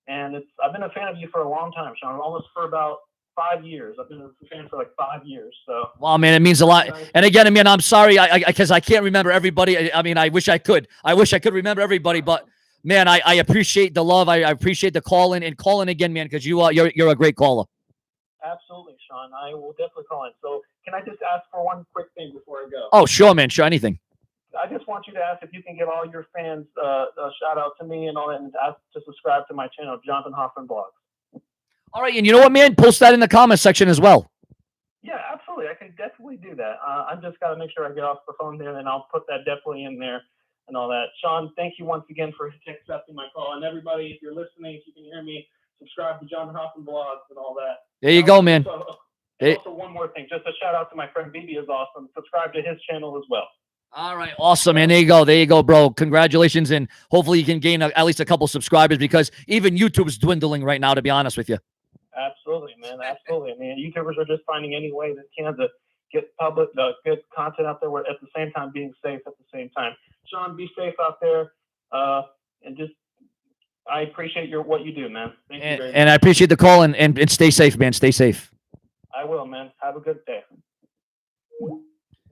And I've been a fan of you for a long time, Sean, almost for about 5 years. I've been a fan for like 5 years. So, well, man, it means a lot. And again, I mean, I'm sorry, because I can't remember everybody. I mean, I wish I could. I wish I could remember everybody. But man, I appreciate the love. I appreciate the calling and calling again, man, because you're a great caller. Absolutely, Sean. I will definitely call in. So can I just ask for one quick thing before I go? Oh, sure, man. Sure, anything. I just want you to ask if you can give all your fans a shout out to me and all that, and ask to subscribe to my channel, Jonathan Hoffman Blogs. All right, and you know what, man? Post that in the comment section as well. Yeah, absolutely. I can definitely do that. I just got to make sure I get off the phone there, and I'll put that definitely in there and all that. Sean, thank you once again for accepting my call. And everybody, if you're listening, if you can hear me, subscribe to Jonathan Hoffman Blogs and all that. There you go, man. Also, one more thing, just a shout out to my friend Bibi is awesome. Subscribe to his channel as well. All right, awesome, man. There you go, bro. Congratulations, and hopefully you can gain at least a couple subscribers, because even YouTube's dwindling right now, to be honest with you. Absolutely, man. Absolutely. I mean, YouTubers are just finding any way they can to get good content out there, at the same time being safe at the same time. Sean, be safe out there, and just I appreciate what you do, man. Thank you very much. And I appreciate the call, and stay safe, man. Stay safe. I will, man. Have a good day.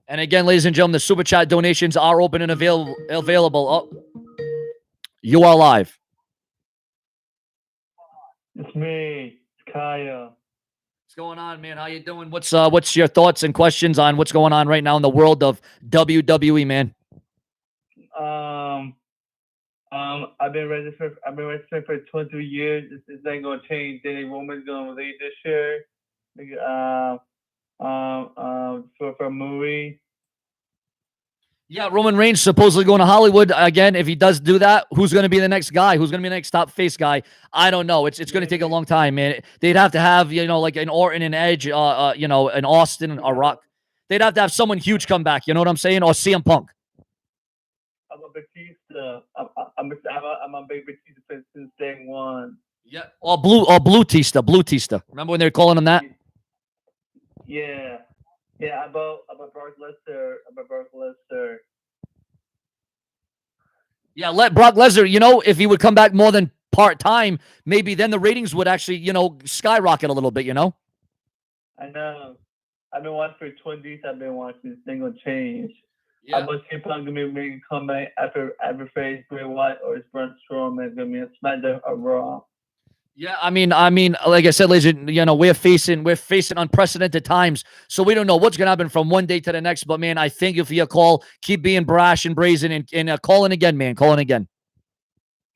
And again, ladies and gentlemen, the Super Chat donations are open and available. Oh, you are live. It's me, Kaya. What's going on, man? How you doing? What's your thoughts and questions on what's going on right now in the world of WWE, man? I've been registering for 22 years. This ain't gonna change. Danny Roman's gonna lead this year. For a movie. Yeah, Roman Reigns supposedly going to Hollywood again. If he does do that, who's going to be the next guy? Who's going to be the next top face guy? I don't know. It's going to take a long time, man. They'd have to have, like an Orton and Edge, an Austin, a Rock. They'd have to have someone huge come back. You know what I'm saying? Or CM Punk. I'm a Batista. I'm a big Batista since day one. Yeah. Or Blue Tista. Remember when they were calling him that? Yeah. Yeah, about Brock Lesnar. Yeah, let Brock Lesnar, if he would come back more than part-time, maybe then the ratings would actually, skyrocket a little bit, I know. I've been watching for 20 days. I've been watching this thing will change. Yeah. I'm going to going to be making a comeback after face Bray Wyatt or Braun Strowman going to be a SmackDown or Raw. Yeah, I mean, like I said, ladies, we're facing unprecedented times, so we don't know what's gonna happen from one day to the next. But man, I thank you for your call. Keep being brash and brazen, and calling again, man. Calling again.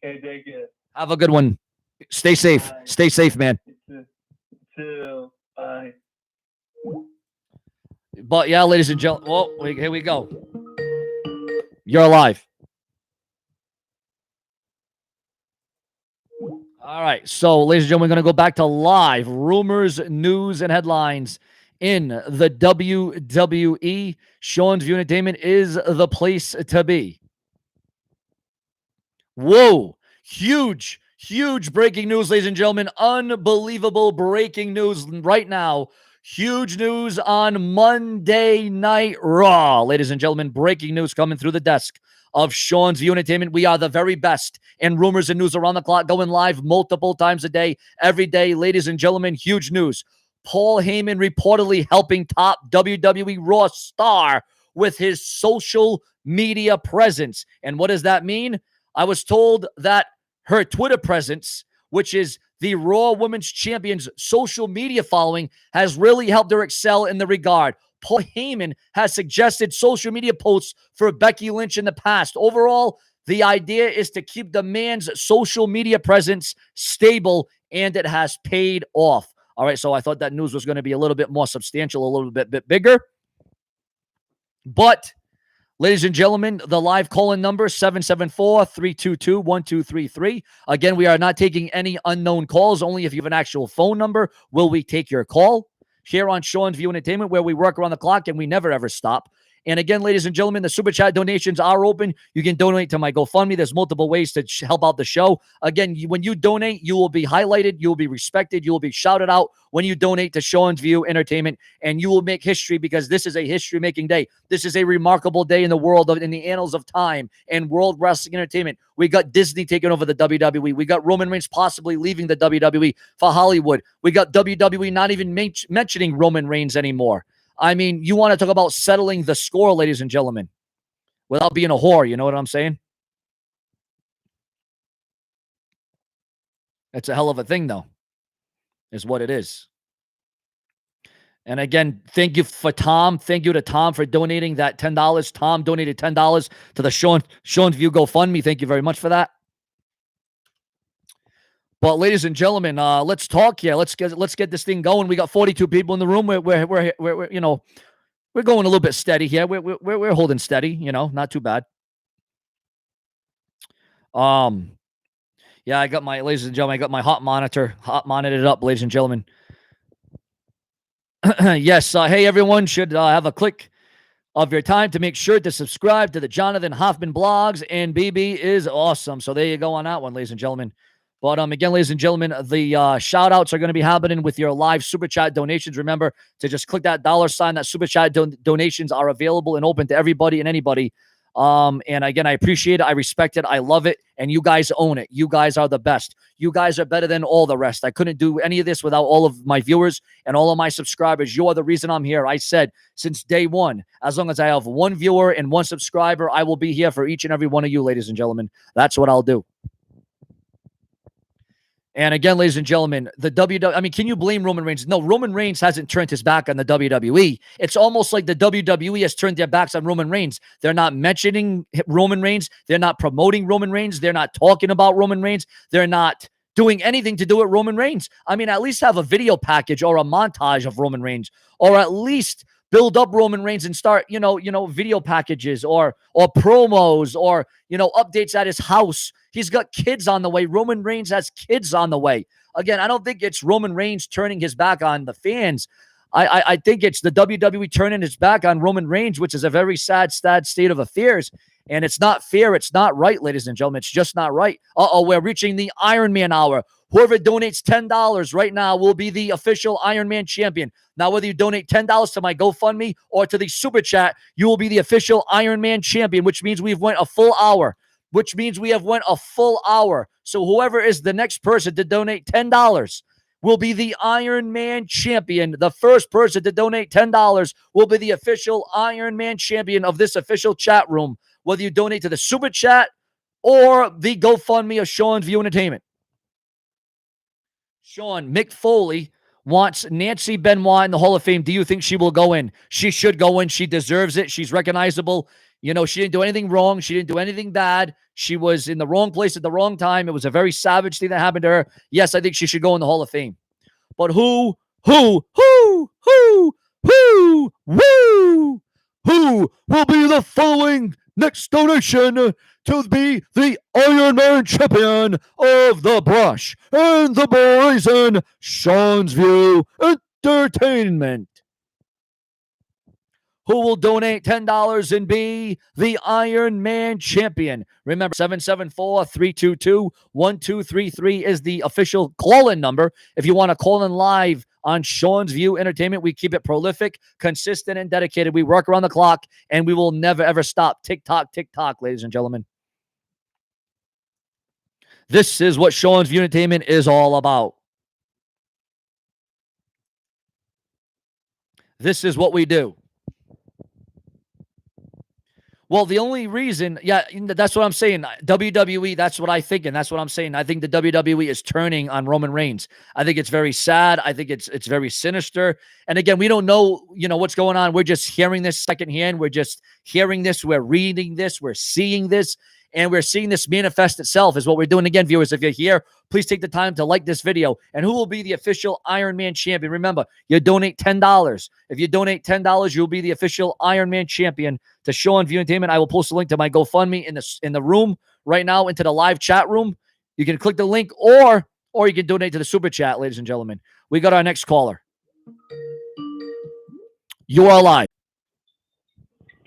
Okay, thank you. Have a good one. Stay safe. Bye. Stay safe, man. You too. Bye. But yeah, ladies and gentlemen, here we go. You're alive. All right, so ladies and gentlemen, we're going to go back to live rumors, news, and headlines in the WWE. Sean's View Entertainment is the place to be. Whoa, huge breaking news, ladies and gentlemen. Unbelievable breaking news right now. Huge news on Monday Night Raw. Ladies and gentlemen, breaking news coming through the desk of Sean's View Entertainment. We are the very best in rumors and news around the clock, going live multiple times a day, every day. Ladies and gentlemen, huge news. Paul Heyman reportedly helping top WWE Raw star with his social media presence. And what does that mean? I was told that her Twitter presence, which is the Raw Women's Champion's social media following, has really helped her excel in the regard. Paul Heyman has suggested social media posts for Becky Lynch in the past. Overall, the idea is to keep the man's social media presence stable, and it has paid off. All right, so I thought that news was going to be a little bit more substantial, a little bit bigger. But, ladies and gentlemen, the live call-in number, 774-322-1233. Again, we are not taking any unknown calls. Only if you have an actual phone number will we take your call here on Sean's View Entertainment, where we work around the clock and we never, ever stop. And again, ladies and gentlemen, the Super Chat donations are open. You can donate to my GoFundMe. There's multiple ways to help out the show. Again, when you donate, you will be highlighted. You will be respected. You will be shouted out when you donate to Sean's View Entertainment. And you will make history, because this is a history-making day. This is a remarkable day in the world, in the annals of time and world wrestling entertainment. We got Disney taking over the WWE. We got Roman Reigns possibly leaving the WWE for Hollywood. We got WWE not even mentioning Roman Reigns anymore. I mean, you want to talk about settling the score, ladies and gentlemen, without being a whore. You know what I'm saying? It's a hell of a thing, though, is what it is. And again, thank you for Tom. Thank you to Tom for donating that $10. Tom donated $10 to the Sean's View GoFundMe. Thank you very much for that. But ladies and gentlemen, let's talk here. Let's get this thing going. We got 42 people in the room. We're going a little bit steady here. We're holding steady. Not too bad. Yeah, I got my, ladies and gentlemen, I got my hot monitored up, ladies and gentlemen. Yes. Hey, everyone should have a click of your time to make sure to subscribe to the Jonathan Hoffman blogs, and BB is awesome. So there you go on that one, ladies and gentlemen. But again, ladies and gentlemen, the shout-outs are going to be happening with your live Super Chat donations. Remember to just click that $sign. That Super Chat donations are available and open to everybody and anybody. And again, I appreciate it. I respect it. I love it. And you guys own it. You guys are the best. You guys are better than all the rest. I couldn't do any of this without all of my viewers and all of my subscribers. You are the reason I'm here. I said since day one, as long as I have one viewer and one subscriber, I will be here for each and every one of you, ladies and gentlemen. That's what I'll do. And again, ladies and gentlemen, the WWE, I mean, can you blame Roman Reigns? No, Roman Reigns hasn't turned his back on the WWE. It's almost like the WWE has turned their backs on Roman Reigns. They're not mentioning Roman Reigns. They're not promoting Roman Reigns. They're not talking about Roman Reigns. They're not doing anything to do with Roman Reigns. I mean, at least have a video package or a montage of Roman Reigns, or at least build up Roman Reigns and start, video packages or promos or, updates at his house. He's got kids on the way. Roman Reigns has kids on the way. Again, I don't think it's Roman Reigns turning his back on the fans. I think it's the WWE turning its back on Roman Reigns, which is a very sad state of affairs. And it's not fair. It's not right, ladies and gentlemen. It's just not right. We're reaching the Iron Man hour. Whoever donates $10 right now will be the official Iron Man champion. Now, whether you donate $10 to my GoFundMe or to the Super Chat, you will be the official Iron Man champion, which means we've went a full hour. So whoever is the next person to donate $10 will be the Iron Man champion. The first person to donate $10 will be the official Iron Man champion of this official chat room, whether you donate to the Super Chat or the GoFundMe of Sean's View Entertainment. Sean, Mick Foley wants Nancy Benoit in the Hall of Fame. Do you think she will go in? She should go in. She deserves it. She's recognizable. She didn't do anything wrong. She didn't do anything bad. She was in the wrong place at the wrong time. It was a very savage thing that happened to her. Yes, I think she should go in the Hall of Fame. But who will be the following next donation to be the Iron Man champion of the Brush and the Brazen Sean's View Entertainment? Who will donate $10 and be the Iron Man champion? Remember, 774-322-1233 is the official call-in number. If you want to call in live on Sean's View Entertainment, we keep it prolific, consistent, and dedicated. We work around the clock, and we will never, ever stop. Tick-tock, tick-tock, ladies and gentlemen. This is what Sean's View Entertainment is all about. This is what we do. Well, the only reason, that's what I'm saying. WWE, that's what I think, and that's what I'm saying. I think the WWE is turning on Roman Reigns. I think it's very sad. I think it's very sinister. And again, we don't know, what's going on. We're just hearing this secondhand. We're just hearing this. We're reading this. We're seeing this. And we're seeing this manifest itself is what we're doing. Again, viewers, if you're here, please take the time to like this video. And who will be the official Iron Man champion? Remember, you donate $10. If you donate $10, you'll be the official Iron Man champion to Sean View Entertainment. I will post a link to my GoFundMe in the room right now into the live chat room. You can click the link or you can donate to the Super Chat, ladies and gentlemen. We got our next caller. You are live.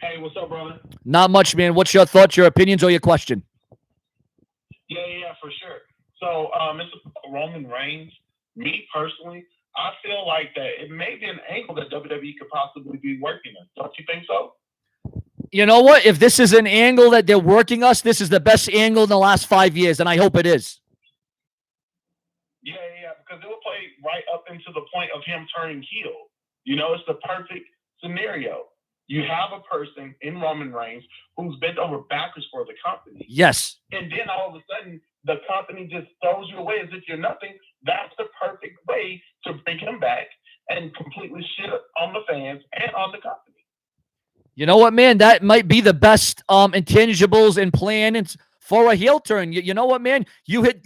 Hey, what's up, brother? Not much, man. What's your thoughts, your opinions, or your question? Yeah, for sure. So, it's Roman Reigns. Me personally, I feel like that it may be an angle that WWE could possibly be working on. Don't you think so? You know what? If this is an angle that they're working us, this is the best angle in the last 5 years, and I hope it is. Yeah, because it will play right up into the point of him turning heel. It's the perfect scenario. You have a person in Roman Reigns who's bent over backwards for the company. Yes. And then all of a sudden, the company just throws you away as if you're nothing. That's the perfect way to bring him back and completely shit on the fans and on the company. You know what, man? That might be the best intangibles and plan for a heel turn. You know what, man? You hit.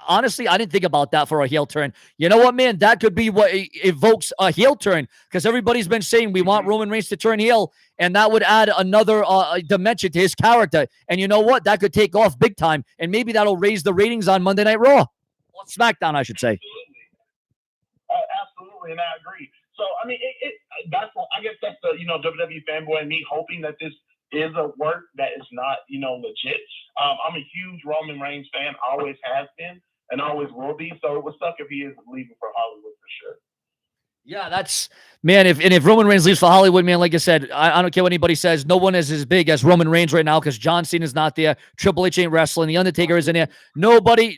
Honestly, I didn't think about that for a heel turn. You know what, man? That could be what evokes a heel turn, because everybody's been saying we want Roman Reigns to turn heel, and that would add another dimension to his character. And you know what? That could take off big time, and maybe that'll raise the ratings on Monday Night Raw, or SmackDown, I should say. Absolutely, and I agree. So, I mean, I guess that's the WWE fanboy and me hoping that this is a work that is not legit. I'm a huge Roman Reigns fan, always has been and always will be. So it would suck if he is leaving for Hollywood for sure. Yeah, that's, man. If Roman Reigns leaves for Hollywood, man, like I said, I don't care what anybody says. No one is as big as Roman Reigns right now, because John Cena's not there. Triple H ain't wrestling. The Undertaker isn't there. Nobody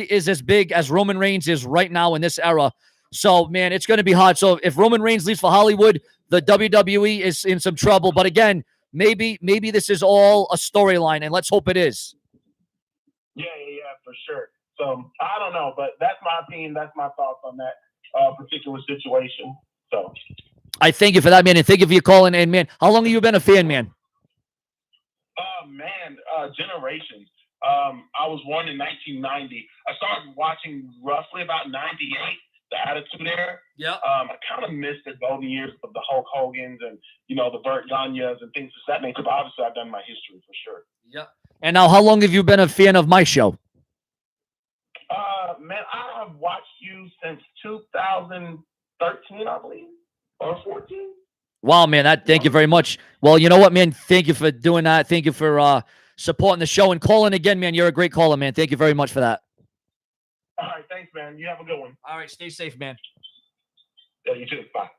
is as big as Roman Reigns is right now in this era. So, man, it's going to be hard. So if Roman Reigns leaves for Hollywood, the WWE is in some trouble. But again, maybe this is all a storyline, and let's hope it is. Yeah, for sure. So I don't know, but that's my opinion. That's my thoughts on that particular situation. So I thank you for that, man, and thank you for your calling. And man, how long have you been a fan, man? Generations. I was born in 1990. I started watching roughly about 98, the Attitude Era. Yeah. I kind of missed the golden years of the Hulk Hogan's and, the Burt Gagne's and things of that nature. But obviously, I've done my history for sure. Yeah. And now, how long have you been a fan of my show? Man, I have watched you since 2013, I believe, or 14. Wow, man, thank you very much. Well, you know what, man? Thank you for doing that. Thank you for supporting the show and calling again, man. You're a great caller, man. Thank you very much for that. All right, thanks, man. You have a good one. All right, stay safe, man. Yeah, you too. Bye.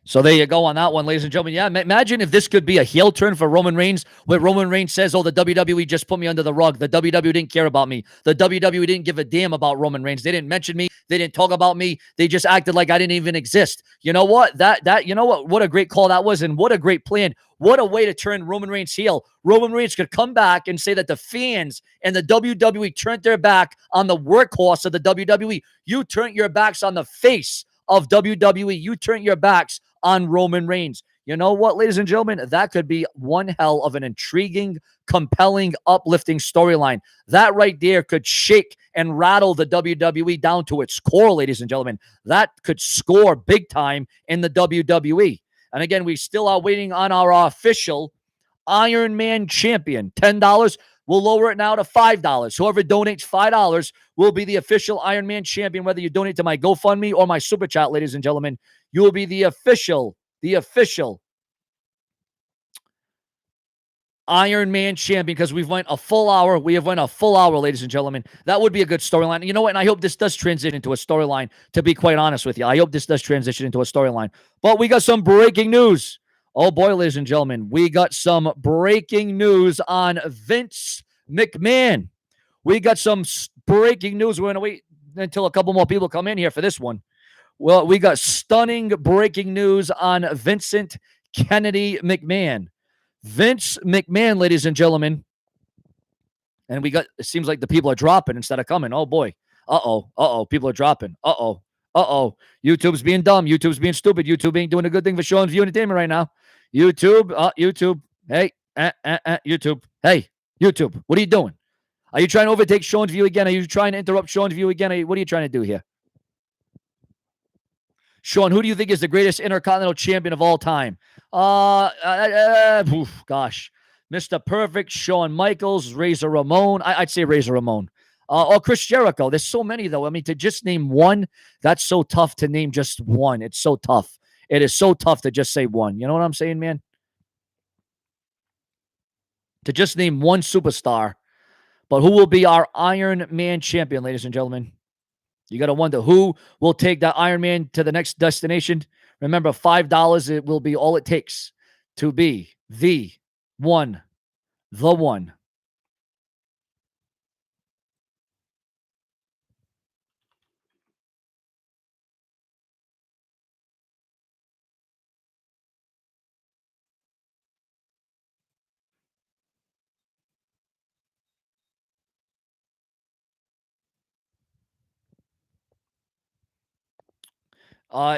So there you go on that one, ladies and gentlemen. Yeah, imagine if this could be a heel turn for Roman Reigns, where Roman Reigns says, oh, the WWE just put me under the rug. The WWE didn't care about me. The WWE didn't give a damn about Roman Reigns. They didn't mention me. They didn't talk about me. They just acted like I didn't even exist. You know what? You know what a great call that was, and what a great plan. What a way to turn Roman Reigns heel. Roman Reigns could come back and say that the fans and the WWE turned their back on the workhorse of the WWE. You turned your backs on the face of WWE. You turned your backs on Roman Reigns. You know what, ladies and gentlemen? That could be one hell of an intriguing, compelling, uplifting storyline. That right there could shake and rattle the WWE down to its core, ladies and gentlemen. That could score big time in the WWE. And again, we still are waiting on our official Iron Man champion. $10. We'll lower it now to $5. Whoever donates $5 will be the official Iron Man champion, whether you donate to my GoFundMe or my Super Chat, ladies and gentlemen. You will be the official Iron Man champion, because we've went a full hour. We have went a full hour, ladies and gentlemen. That would be a good storyline. You know what? And I hope this does transition into a storyline, to be quite honest with you. I hope this does transition into a storyline. But we got some breaking news. Oh, boy, ladies and gentlemen. We got some breaking news on Vince McMahon. We got some breaking news. We're going to wait until a couple more people come in here for this one. Well, we got stunning breaking news on Vincent Kennedy McMahon. Vince McMahon, ladies and gentlemen. And it seems like the people are dropping instead of coming. Oh, boy. Uh-oh. People are dropping. Uh-oh. YouTube's being dumb. YouTube's being stupid. YouTube ain't doing a good thing for showing view entertainment right now. YouTube. Hey, YouTube. Hey, YouTube. What are you doing? Are you trying to overtake Sean's view again? Are you trying to interrupt Sean's view again? What are you trying to do here? Sean, who do you think is the greatest Intercontinental Champion of all time? Gosh. Mr. Perfect, Shawn Michaels, Razor Ramon. I'd say Razor Ramon. Or Chris Jericho. There's so many, though. I mean, to just name one, that's so tough to name just one. It's so tough. It is so tough to just say one. You know what I'm saying, man? To just name one superstar. But who will be our Iron Man champion, ladies and gentlemen? You got to wonder who will take that Iron Man to the next destination. Remember, $5, it will be all it takes to be the one.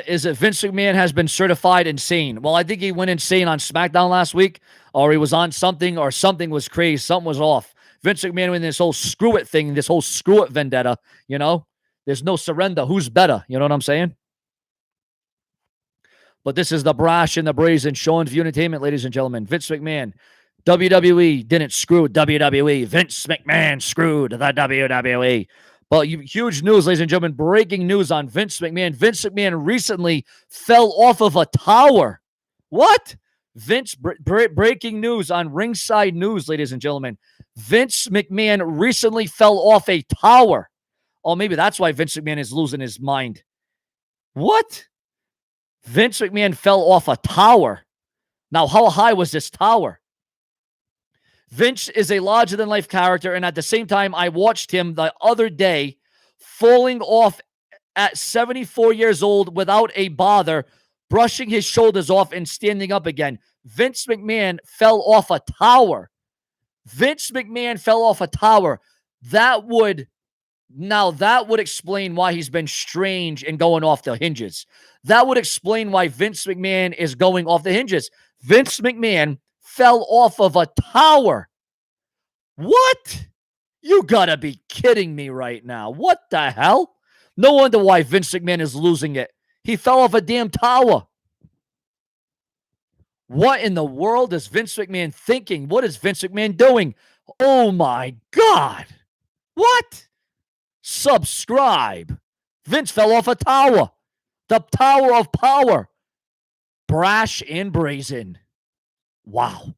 Is it Vince McMahon has been certified insane? Well, I think he went insane on SmackDown last week, or he was on something, or something was crazy. Something was off. Vince McMahon with this whole screw it thing, this whole screw it vendetta, you know? There's no surrender. Who's better? You know what I'm saying? But this is the brash and the brazen Sean's View Entertainment, ladies and gentlemen. Vince McMahon. WWE didn't screw WWE. Vince McMahon screwed the WWE. But huge news, ladies and gentlemen. Breaking news on Vince McMahon. Vince McMahon recently fell off of a tower. What? Breaking news on Ringside News, ladies and gentlemen. Vince McMahon recently fell off a tower. Oh, maybe that's why Vince McMahon is losing his mind. What? Vince McMahon fell off a tower. Now, how high was this tower? Vince is a larger-than-life character, and at the same time, I watched him the other day falling off at 74 years old without a bother, brushing his shoulders off and standing up again. Vince McMahon fell off a tower. Vince McMahon fell off a tower. That would explain why he's been strange and going off the hinges. That would explain why Vince McMahon is going off the hinges. Vince McMahon fell off of a tower. What? You gotta be kidding me right now. What the hell? No wonder why Vince McMahon is losing it. He fell off a damn tower. What in the world is Vince McMahon thinking? What is Vince McMahon doing? Oh my God. What? Subscribe. Vince fell off a tower. The tower of power. Brash and brazen. Wow.